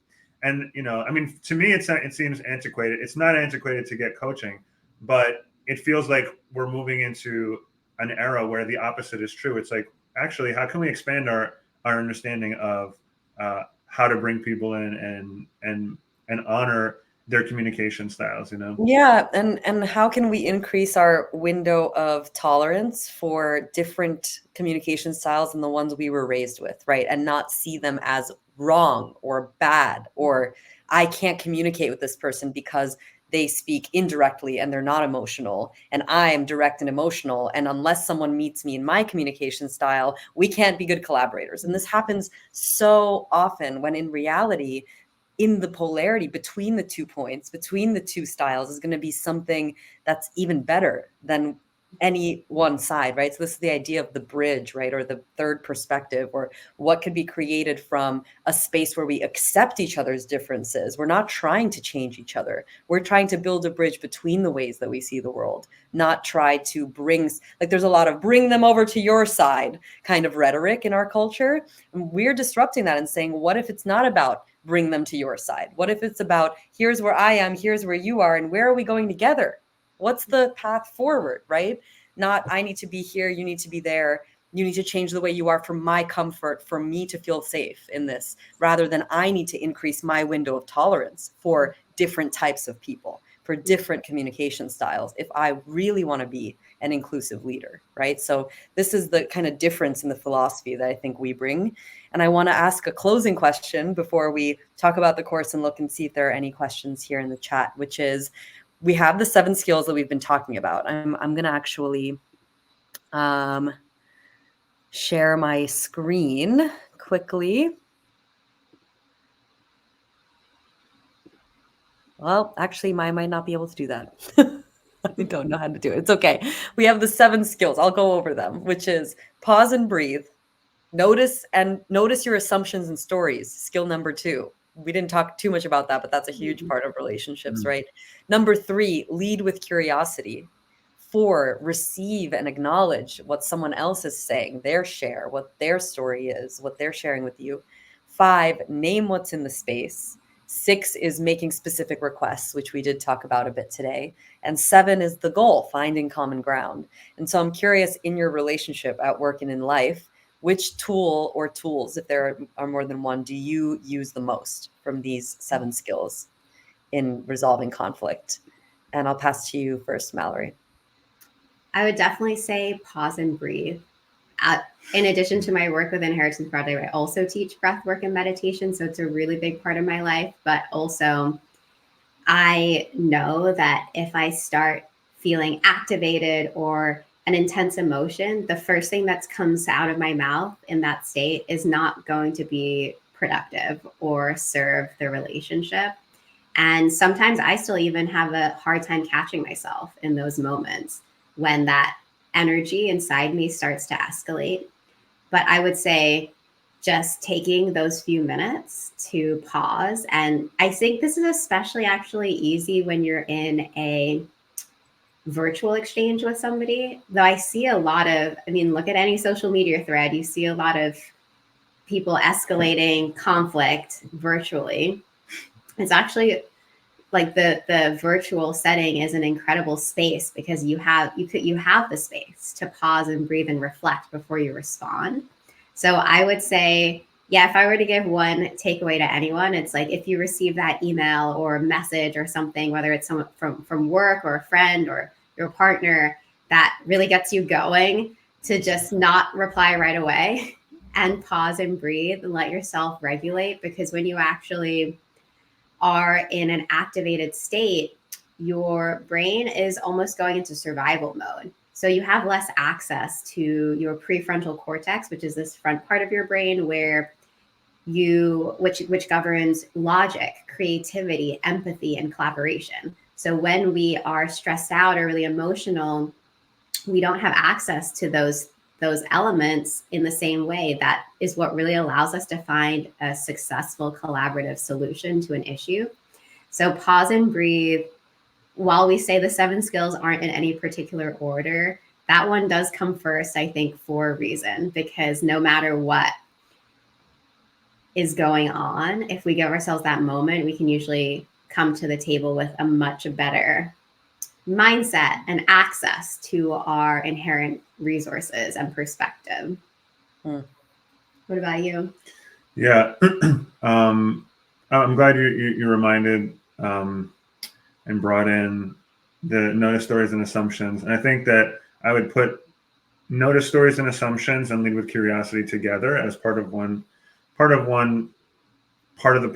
and I mean, to me, it seems antiquated. It's not antiquated to get coaching, but it feels like we're moving into an era where the opposite is true. It's like, actually, how can we expand our understanding of how to bring people in and honor their communication styles, Yeah, and how can we increase our window of tolerance for different communication styles than the ones we were raised with, right? And not see them as wrong or bad, or I can't communicate with this person because they speak indirectly and they're not emotional, and I am direct and emotional, and unless someone meets me in my communication style, we can't be good collaborators. And this happens so often, when in reality, in the polarity between the 2 points, between the 2 styles, is going to be something that's even better than any one side, right? So this is the idea of the bridge, right? Or the third perspective, or what could be created from a space where we accept each other's differences. We're not trying to change each other. We're trying to build a bridge between the ways that we see the world, not try to there's a lot of bring them over to your side kind of rhetoric in our culture. And we're disrupting that and saying, what if it's not about bring them to your side? What if it's about, here's where I am, here's where you are, and where are we going together? What's the path forward, right? Not I need to be here, you need to be there. You need to change the way you are for my comfort, for me to feel safe in this, rather than I need to increase my window of tolerance for different types of people, for different communication styles, if I really want to be an inclusive leader, right? So this is the kind of difference in the philosophy that I think we bring. And I want to ask a closing question before we talk about the course and look and see if there are any questions here in the chat, which is, we have the 7 skills that we've been talking about. I'm going to actually share my screen quickly. Well, actually, I might not be able to do that. I don't know how to do it. It's okay. We have the 7 skills. I'll go over them, which is pause and breathe. Notice your assumptions and stories. Skill number 2. We didn't talk too much about that, but that's a huge part of relationships, right? Number 3, lead with curiosity. 4, receive and acknowledge what someone else is saying, their share, what their story is, what they're sharing with you. 5, name what's in the space. 6 is making specific requests, which we did talk about a bit today. And 7 is the goal, finding common ground. And so I'm curious, in your relationship, at work and in life, which tool or tools, if there are more than one, do you use the most from these 7 skills in resolving conflict? And I'll pass to you first, Mallory. I would definitely say pause and breathe. In addition to my work with Inheritance Project, I also teach breath work and meditation. So it's a really big part of my life. But also, I know that if I start feeling activated or an intense emotion, the first thing that comes out of my mouth in that state is not going to be productive or serve the relationship. And sometimes I still even have a hard time catching myself in those moments when that energy inside me starts to escalate. But I would say just taking those few minutes to pause. And I think this is especially actually easy when you're in a virtual exchange with somebody. Though I see a lot of, look at any social media thread, you see a lot of people escalating conflict virtually. It's actually like the virtual setting is an incredible space because you have the space to pause and breathe and reflect before you respond. So I would say, yeah, if I were to give one takeaway to anyone, it's like if you receive that email or message or something, whether it's someone from work or a friend or your partner, that really gets you going, to just not reply right away and pause and breathe and let yourself regulate. Because when you actually are in an activated state, your brain is almost going into survival mode. So you have less access to your prefrontal cortex, which is this front part of your brain where which governs logic, creativity, empathy, and collaboration. So when we are stressed out or really emotional, we don't have access to those elements in the same way. That is what really allows us to find a successful collaborative solution to an issue. So pause and breathe. While we say the 7 skills aren't in any particular order, that one does come first, I think, for a reason, because no matter what is going on, if we give ourselves that moment, we can usually come to the table with a much better mindset and access to our inherent resources and perspective. What about you? Yeah, I'm glad you reminded and brought in the notice, stories, and assumptions. And I think that I would put notice, stories, and assumptions and lead with curiosity together as part of the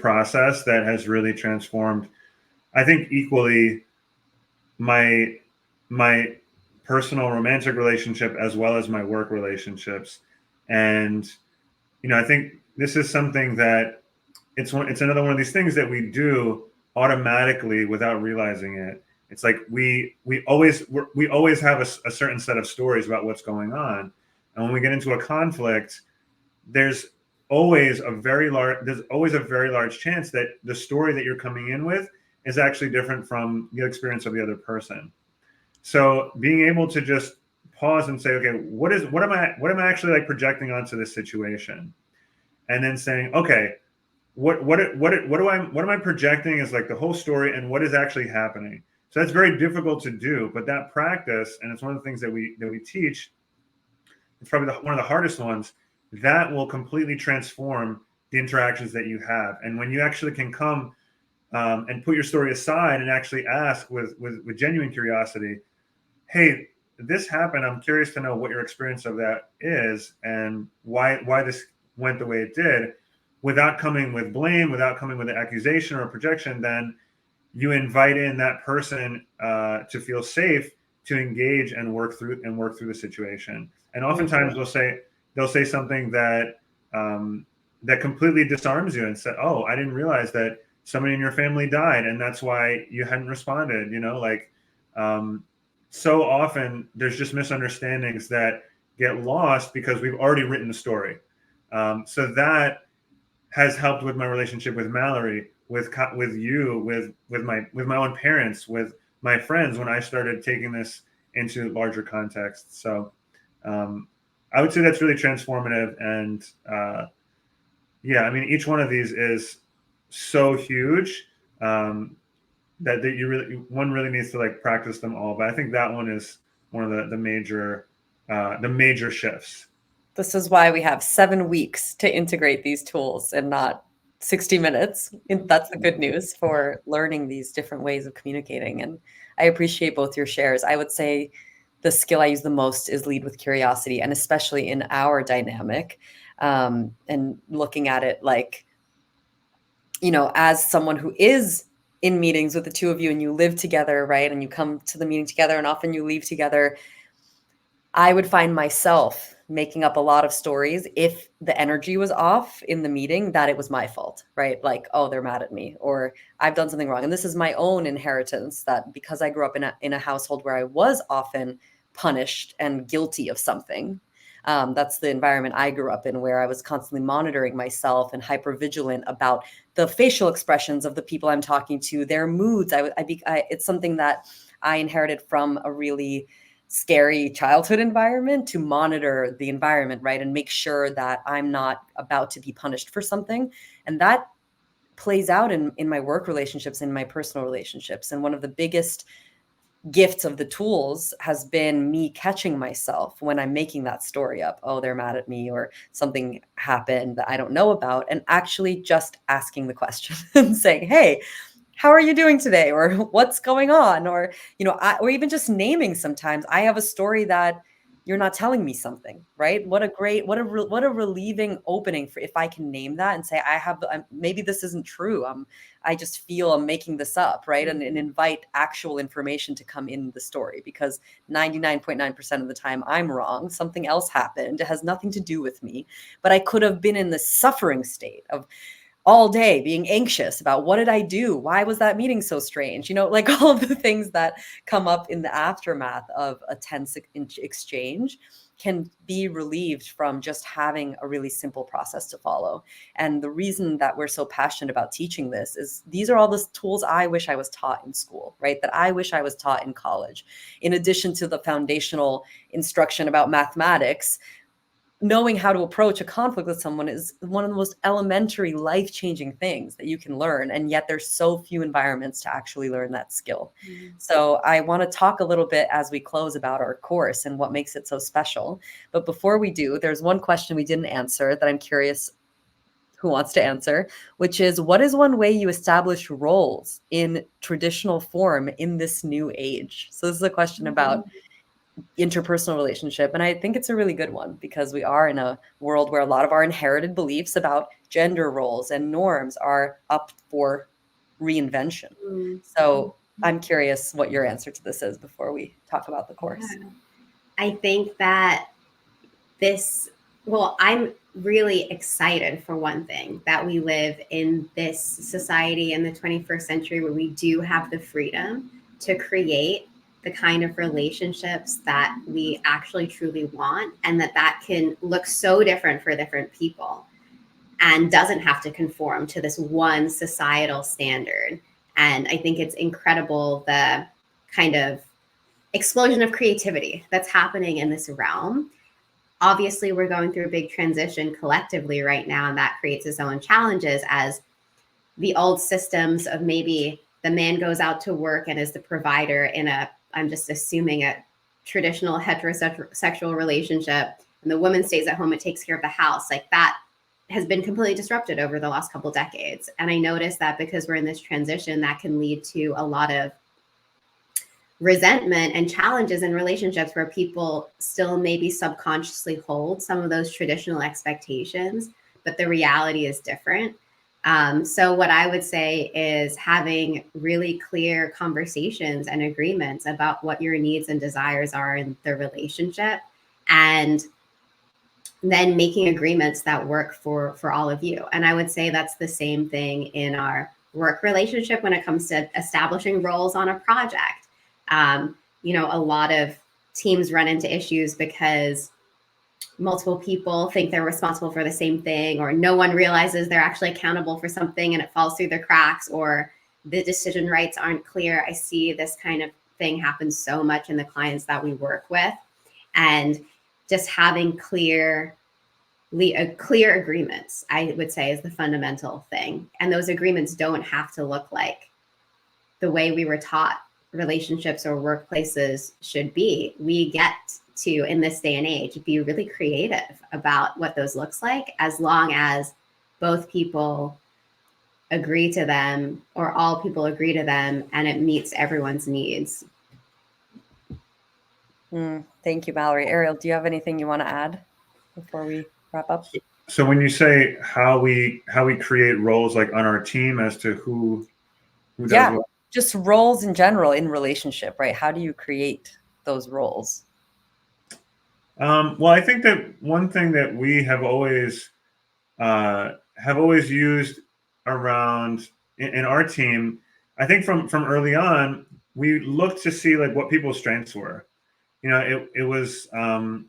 process that has really transformed, I think, equally my personal romantic relationship as well as my work relationships. And I think this is something that it's another one of these things that we do automatically without realizing it. It's like we always have a certain set of stories about what's going on, and when we get into a conflict, there's always a very large chance that the story that you're coming in with is actually different from the experience of the other person. So being able to just pause and say, okay, what am I actually like projecting onto this situation, and then saying, okay, what am I projecting as like the whole story, and what is actually happening? So that's very difficult to do, but that practice, and it's one of the things that we teach, it's probably one of the hardest ones, that will completely transform the interactions that you have. And when you actually can come and put your story aside and actually ask with genuine curiosity, hey, this happened. I'm curious to know what your experience of that is and why this went the way it did, without coming with blame, without coming with an accusation or a projection. Then you invite in that person to feel safe to engage and work through the situation. And oftentimes they'll say something that that completely disarms you and say, "Oh, I didn't realize that somebody in your family died, and that's why you hadn't responded." So often there's just misunderstandings that get lost because we've already written the story. So that has helped with my relationship with Mallory, with you, with my own parents, with my friends when I started taking this into larger context. So I would say that's really transformative. And yeah, I mean, each one of these is so huge that one really needs to like practice them all. But I think that one is one of the major shifts. This is why we have 7 weeks to integrate these tools and not 60 minutes. And that's the good news for learning these different ways of communicating. And I appreciate both your shares. I would say the skill I use the most is lead with curiosity, and especially in our dynamic, and looking at it like, as someone who is in meetings with the two of you and you live together, right? And you come to the meeting together and often you leave together. I would find myself making up a lot of stories if the energy was off in the meeting, that it was my fault, right? Like, oh, they're mad at me, or I've done something wrong. And this is my own inheritance, that because I grew up in a household where I was often punished and guilty of something. That's the environment I grew up in, where I was constantly monitoring myself and hyper vigilant about the facial expressions of the people I'm talking to, their moods. It's something that I inherited from a really scary childhood environment, to monitor the environment, right? And make sure that I'm not about to be punished for something. And that plays out in my work relationships, in my personal relationships. And one of the biggest gifts of the tools has been me catching myself when I'm making that story up. Oh, they're mad at me, or something happened that I don't know about, and actually just asking the question and saying, hey, how are you doing today? Or what's going on? Or, or even just naming, sometimes I have a story that you're not telling me something, right? What a relieving opening for, if I can name that and say, maybe this isn't true. I just feel I'm making this up, right? And invite actual information to come in the story, because 99.9% of the time I'm wrong. Something else happened. It has nothing to do with me, but I could have been in this suffering state of all day being anxious about, what did I do? Why was that meeting so strange? Like all of the things that come up in the aftermath of a tense exchange can be relieved from just having a really simple process to follow. And the reason that we're so passionate about teaching this is these are all the tools I wish I was taught in school, right? That I wish I was taught in college. In addition to the foundational instruction about mathematics, knowing how to approach a conflict with someone is one of the most elementary, life-changing things that you can learn. And yet there's so few environments to actually learn that skill. Mm-hmm. So I want to talk a little bit as we close about our course and what makes it so special. But before we do, there's one question we didn't answer that I'm curious who wants to answer, which is, what is one way you establish roles in traditional form in this new age? So this is a question about interpersonal relationship. And I think it's a really good one, because we are in a world where a lot of our inherited beliefs about gender roles and norms are up for reinvention. Mm-hmm. So I'm curious what your answer to this is before we talk about the course. Yeah. I think that I'm really excited, for one thing, that we live in this society in the 21st century where we do have the freedom to create the kind of relationships that we actually truly want, and that can look so different for different people and doesn't have to conform to this one societal standard. And I think it's incredible, the kind of explosion of creativity that's happening in this realm. Obviously, we're going through a big transition collectively right now, and that creates its own challenges, as the old systems of maybe the man goes out to work and is the provider in I'm just assuming a traditional heterosexual relationship, and the woman stays at home and takes care of the house, like that has been completely disrupted over the last couple decades. And I noticed that because we're in this transition, that can lead to a lot of resentment and challenges in relationships where people still maybe subconsciously hold some of those traditional expectations, but the reality is different. So what I would say is having really clear conversations and agreements about what your needs and desires are in the relationship, and then making agreements that work for all of you. And I would say that's the same thing in our work relationship when it comes to establishing roles on a project. A lot of teams run into issues because multiple people think they're responsible for the same thing, or no one realizes they're actually accountable for something and it falls through the cracks, or the decision rights aren't clear. I see this kind of thing happen so much in the clients that we work with. And just having clear agreements, I would say, is the fundamental thing. And those agreements don't have to look like the way we were taught relationships or workplaces should be. We get to, in this day and age, be really creative about what those looks like, as long as both people agree to them, or all people agree to them, and it meets everyone's needs. Thank you, Mallory. Ariel, do you have anything you want to add before we wrap up? So when you say how we create roles like on our team as to who does what? Just roles in general in relationship, right? How do you create those roles? Well, I think that one thing that we have always used around in our team, I think from early on, we looked to see like what people's strengths were. It was and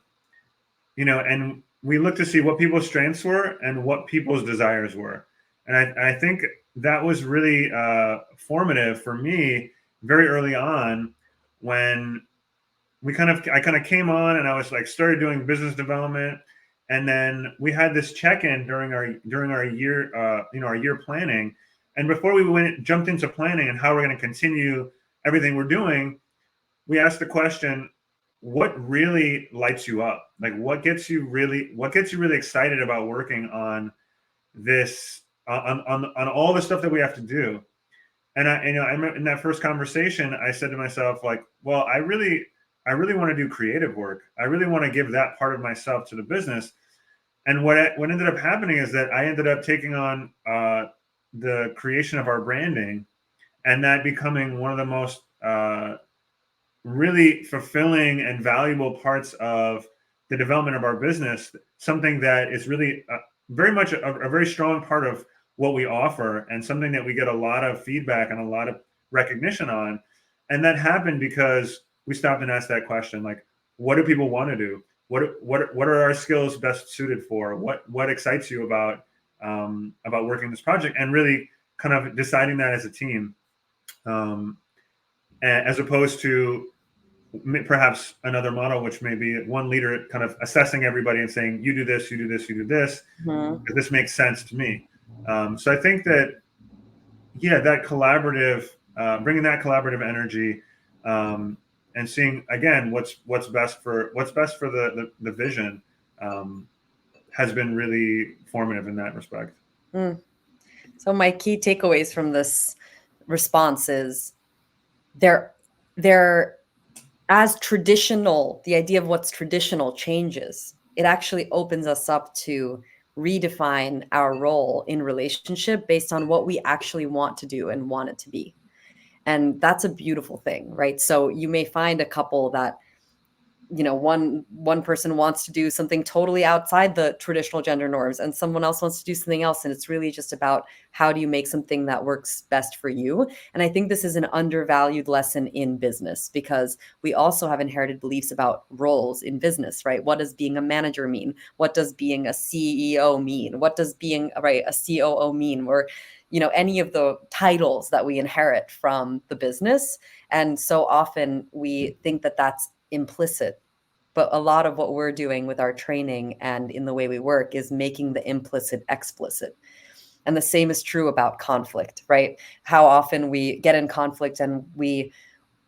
we looked to see what people's strengths were and what people's desires were. And I think that was really formative for me very early on, when I kind of came on and I was like started doing business development. And then we had this check-in during our year, our year planning. And before we jumped into planning and how we're going to continue everything we're doing, we asked the question, what really lights you up? Like what gets you really excited about working on this, on all the stuff that we have to do? And I remember in that first conversation, I said to myself, like, well, I really want to do creative work. I really want to give that part of myself to the business. And what ended up happening is that I ended up taking on the creation of our branding, and that becoming one of the most really fulfilling and valuable parts of the development of our business. Something that is really very much a very strong part of what we offer, and something that we get a lot of feedback and a lot of recognition on. And that happened because we stopped and asked that question, like, what do people want to do? What are our skills best suited for? What excites you about working this project? And really kind of deciding that as a team, as opposed to perhaps another model, which may be one leader kind of assessing everybody and saying, you do this, you do this, you do this, because this makes sense to me. So I think that, that collaborative, bringing that collaborative energy, and seeing again what's best for the vision, has been really formative in that respect. So my key takeaways from this response is they're as traditional, the idea of what's traditional changes. It actually opens us up to redefine our role in relationship based on what we actually want to do and want it to be. And that's a beautiful thing, right? So you may find a couple that, one person wants to do something totally outside the traditional gender norms, and someone else wants to do something else. And it's really just about how do you make something that works best for you. And I think this is an undervalued lesson in business, because we also have inherited beliefs about roles in business, right? What does being a manager mean? What does being a CEO mean? What does being a COO mean? Or any of the titles that we inherit from the business. And so often we think that that's implicit, but a lot of what we're doing with our training and in the way we work is making the implicit explicit. And the same is true about conflict, right? How often we get in conflict and we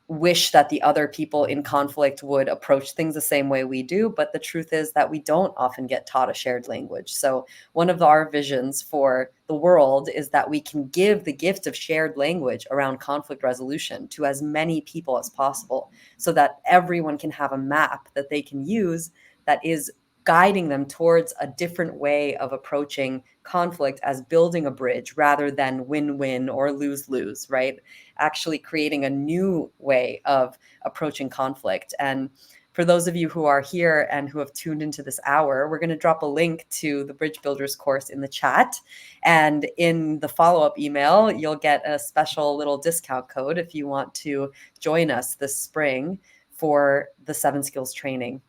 wish that the other people in conflict would approach things the same way we do. But the truth is that we don't often get taught a shared language. So one of our visions for the world is that we can give the gift of shared language around conflict resolution to as many people as possible, so that everyone can have a map that they can use that is guiding them towards a different way of approaching conflict as building a bridge rather than win-win or lose-lose, right? Actually creating a new way of approaching conflict. And for those of you who are here and who have tuned into this hour, we're going to drop a link to the Bridge Builders course in the chat. And in the follow-up email, you'll get a special little discount code if you want to join us this spring for the 7 skills training,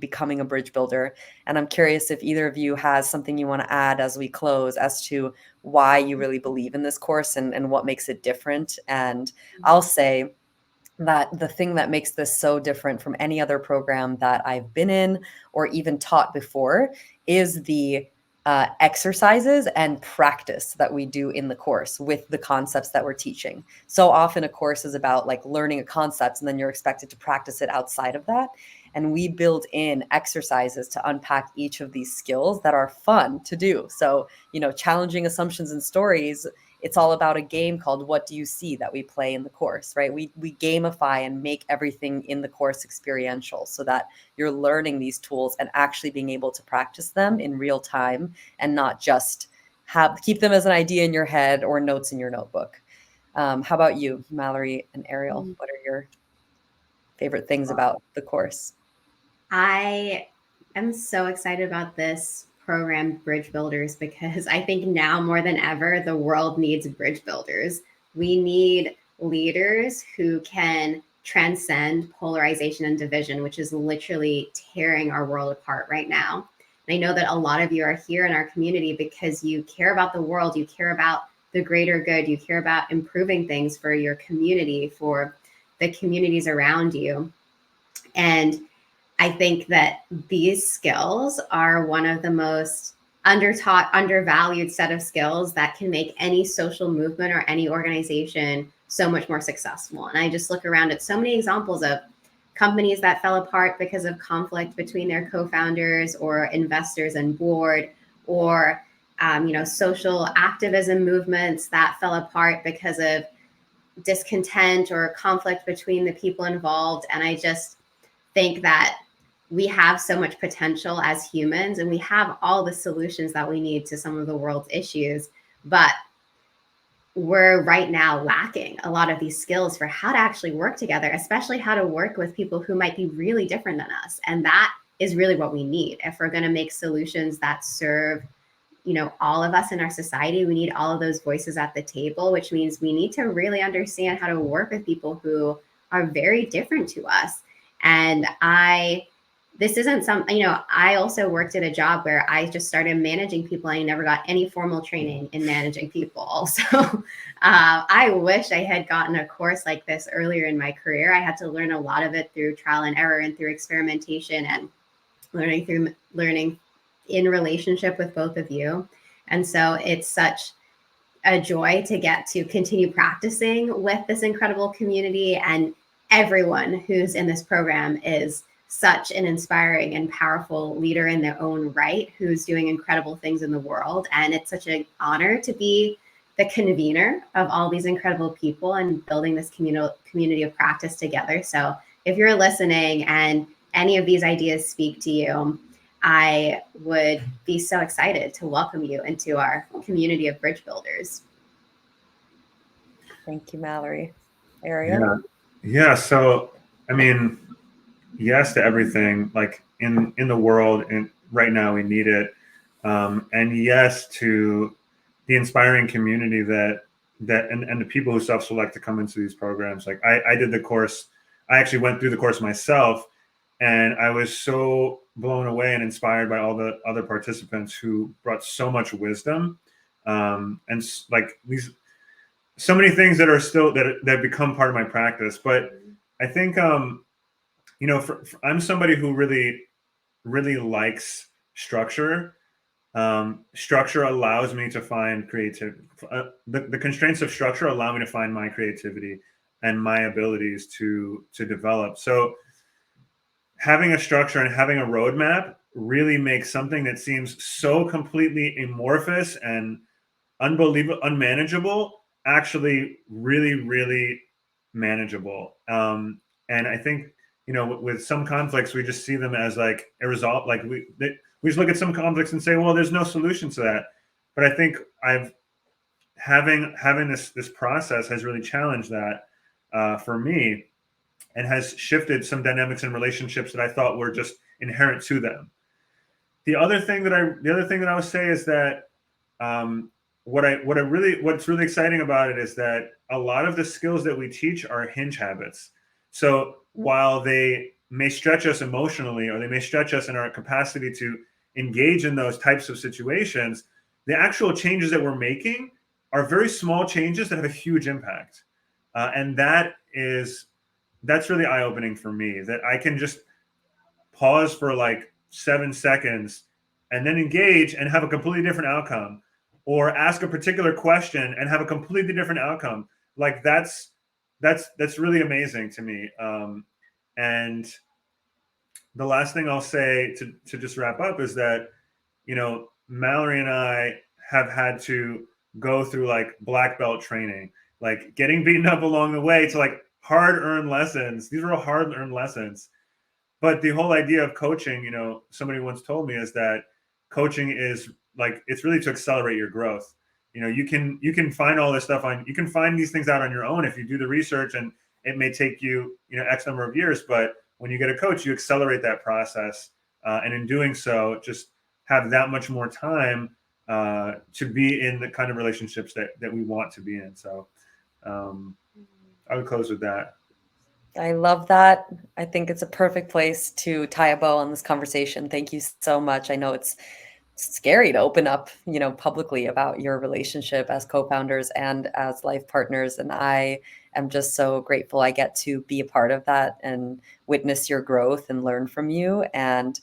becoming a bridge builder. And I'm curious if either of you has something you want to add as we close as to why you really believe in this course and what makes it different. And I'll say that the thing that makes this so different from any other program that I've been in or even taught before is the exercises and practice that we do in the course with the concepts that we're teaching. So often a course is about like learning a concept and then you're expected to practice it outside of that. And we build in exercises to unpack each of these skills that are fun to do. So, challenging assumptions and stories, it's all about a game called What Do You See that we play in the course, right? We gamify and make everything in the course experiential so that you're learning these tools and actually being able to practice them in real time and not just keep them as an idea in your head or notes in your notebook. How about you, Mallory and Ariel? What are your favorite things about the course? I am so excited about this program, Bridge Builders, because I think now more than ever, the world needs bridge builders. We need leaders who can transcend polarization and division, which is literally tearing our world apart right now. And I know that a lot of you are here in our community because you care about the world, you care about the greater good, you care about improving things for your community, for the communities around you. And I think that these skills are one of the most undertaught, undervalued set of skills that can make any social movement or any organization so much more successful. And I just look around at so many examples of companies that fell apart because of conflict between their co-founders or investors and board, or social activism movements that fell apart because of discontent or conflict between the people involved. And I just think that we have so much potential as humans and we have all the solutions that we need to some of the world's issues, but we're right now lacking a lot of these skills for how to actually work together, especially how to work with people who might be really different than us. And that is really what we need. If we're going to make solutions that serve, all of us in our society, we need all of those voices at the table, which means we need to really understand how to work with people who are very different to us. And this isn't I also worked at a job where I just started managing people. I never got any formal training in managing people. So I wish I had gotten a course like this earlier in my career. I had to learn a lot of it through trial and error and through experimentation and learning in relationship with both of you. And so it's such a joy to get to continue practicing with this incredible community, and everyone who's in this program is such an inspiring and powerful leader in their own right, who's doing incredible things in the world. And it's such an honor to be the convener of all these incredible people and building this community of practice together. So if you're listening and any of these ideas speak to you, I would be so excited to welcome you into our community of bridge builders. Thank you, Mallory. Ariel? Yeah. So, I mean, yes to everything. Like in the world, and right now we need it. And yes to the inspiring community that and the people who self-select to come into these programs. Like I did the course. I actually went through the course myself, and I was so blown away and inspired by all the other participants who brought so much wisdom, and like these so many things that are still that become part of my practice. But I think I'm somebody who really likes structure, Structure allows me to find creativity. The constraints of structure allow me to find my creativity and my abilities to develop. So having a structure and having a roadmap really makes something that seems so completely amorphous and unbelievable, unmanageable, actually really, really manageable. And I think, with some conflicts, we just see them as like irresolvable. Like we just look at some conflicts and say, well, there's no solution to that. But I think having this process has really challenged that for me, and has shifted some dynamics in relationships that I thought were just inherent to them. The other thing that I would say is that what's really exciting about it is that a lot of the skills that we teach are hinge habits. So while they may stretch us emotionally, or they may stretch us in our capacity to engage in those types of situations, the actual changes that we're making are very small changes that have a huge impact. And that's really eye-opening for me, that I can just pause for like 7 seconds and then engage and have a completely different outcome, or ask a particular question and have a completely different outcome. Like that's really amazing to me. And the last thing I'll say to just wrap up is that, Mallory and I have had to go through like black belt training, like getting beaten up along the way to like hard earned lessons. These are all hard earned lessons. But the whole idea of coaching, somebody once told me, is that coaching is like, it's really to accelerate your growth. You can find all this stuff you can find these things out on your own if you do the research, and it may take you, X number of years, but when you get a coach, you accelerate that process. And in doing so, just have that much more time to be in the kind of relationships that we want to be in. So I would close with that. I love that. I think it's a perfect place to tie a bow on this conversation. Thank you so much. I know it's scary to open up, publicly about your relationship as co-founders and as life partners. And I am just so grateful I get to be a part of that and witness your growth and learn from you. And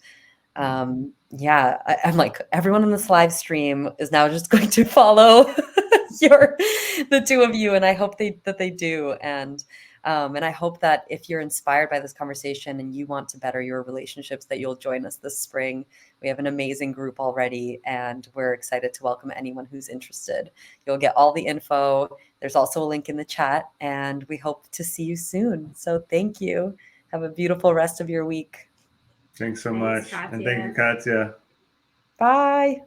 yeah, I'm like, everyone in this live stream is now just going to follow the two of you, and I hope that they do. And I hope that if you're inspired by this conversation and you want to better your relationships, that you'll join us this spring. We have an amazing group already, and we're excited to welcome anyone who's interested. You'll get all the info. There's also a link in the chat, and we hope to see you soon. So thank you. Have a beautiful rest of your week. Thanks so much. Katya. And thank you, Katya. Bye.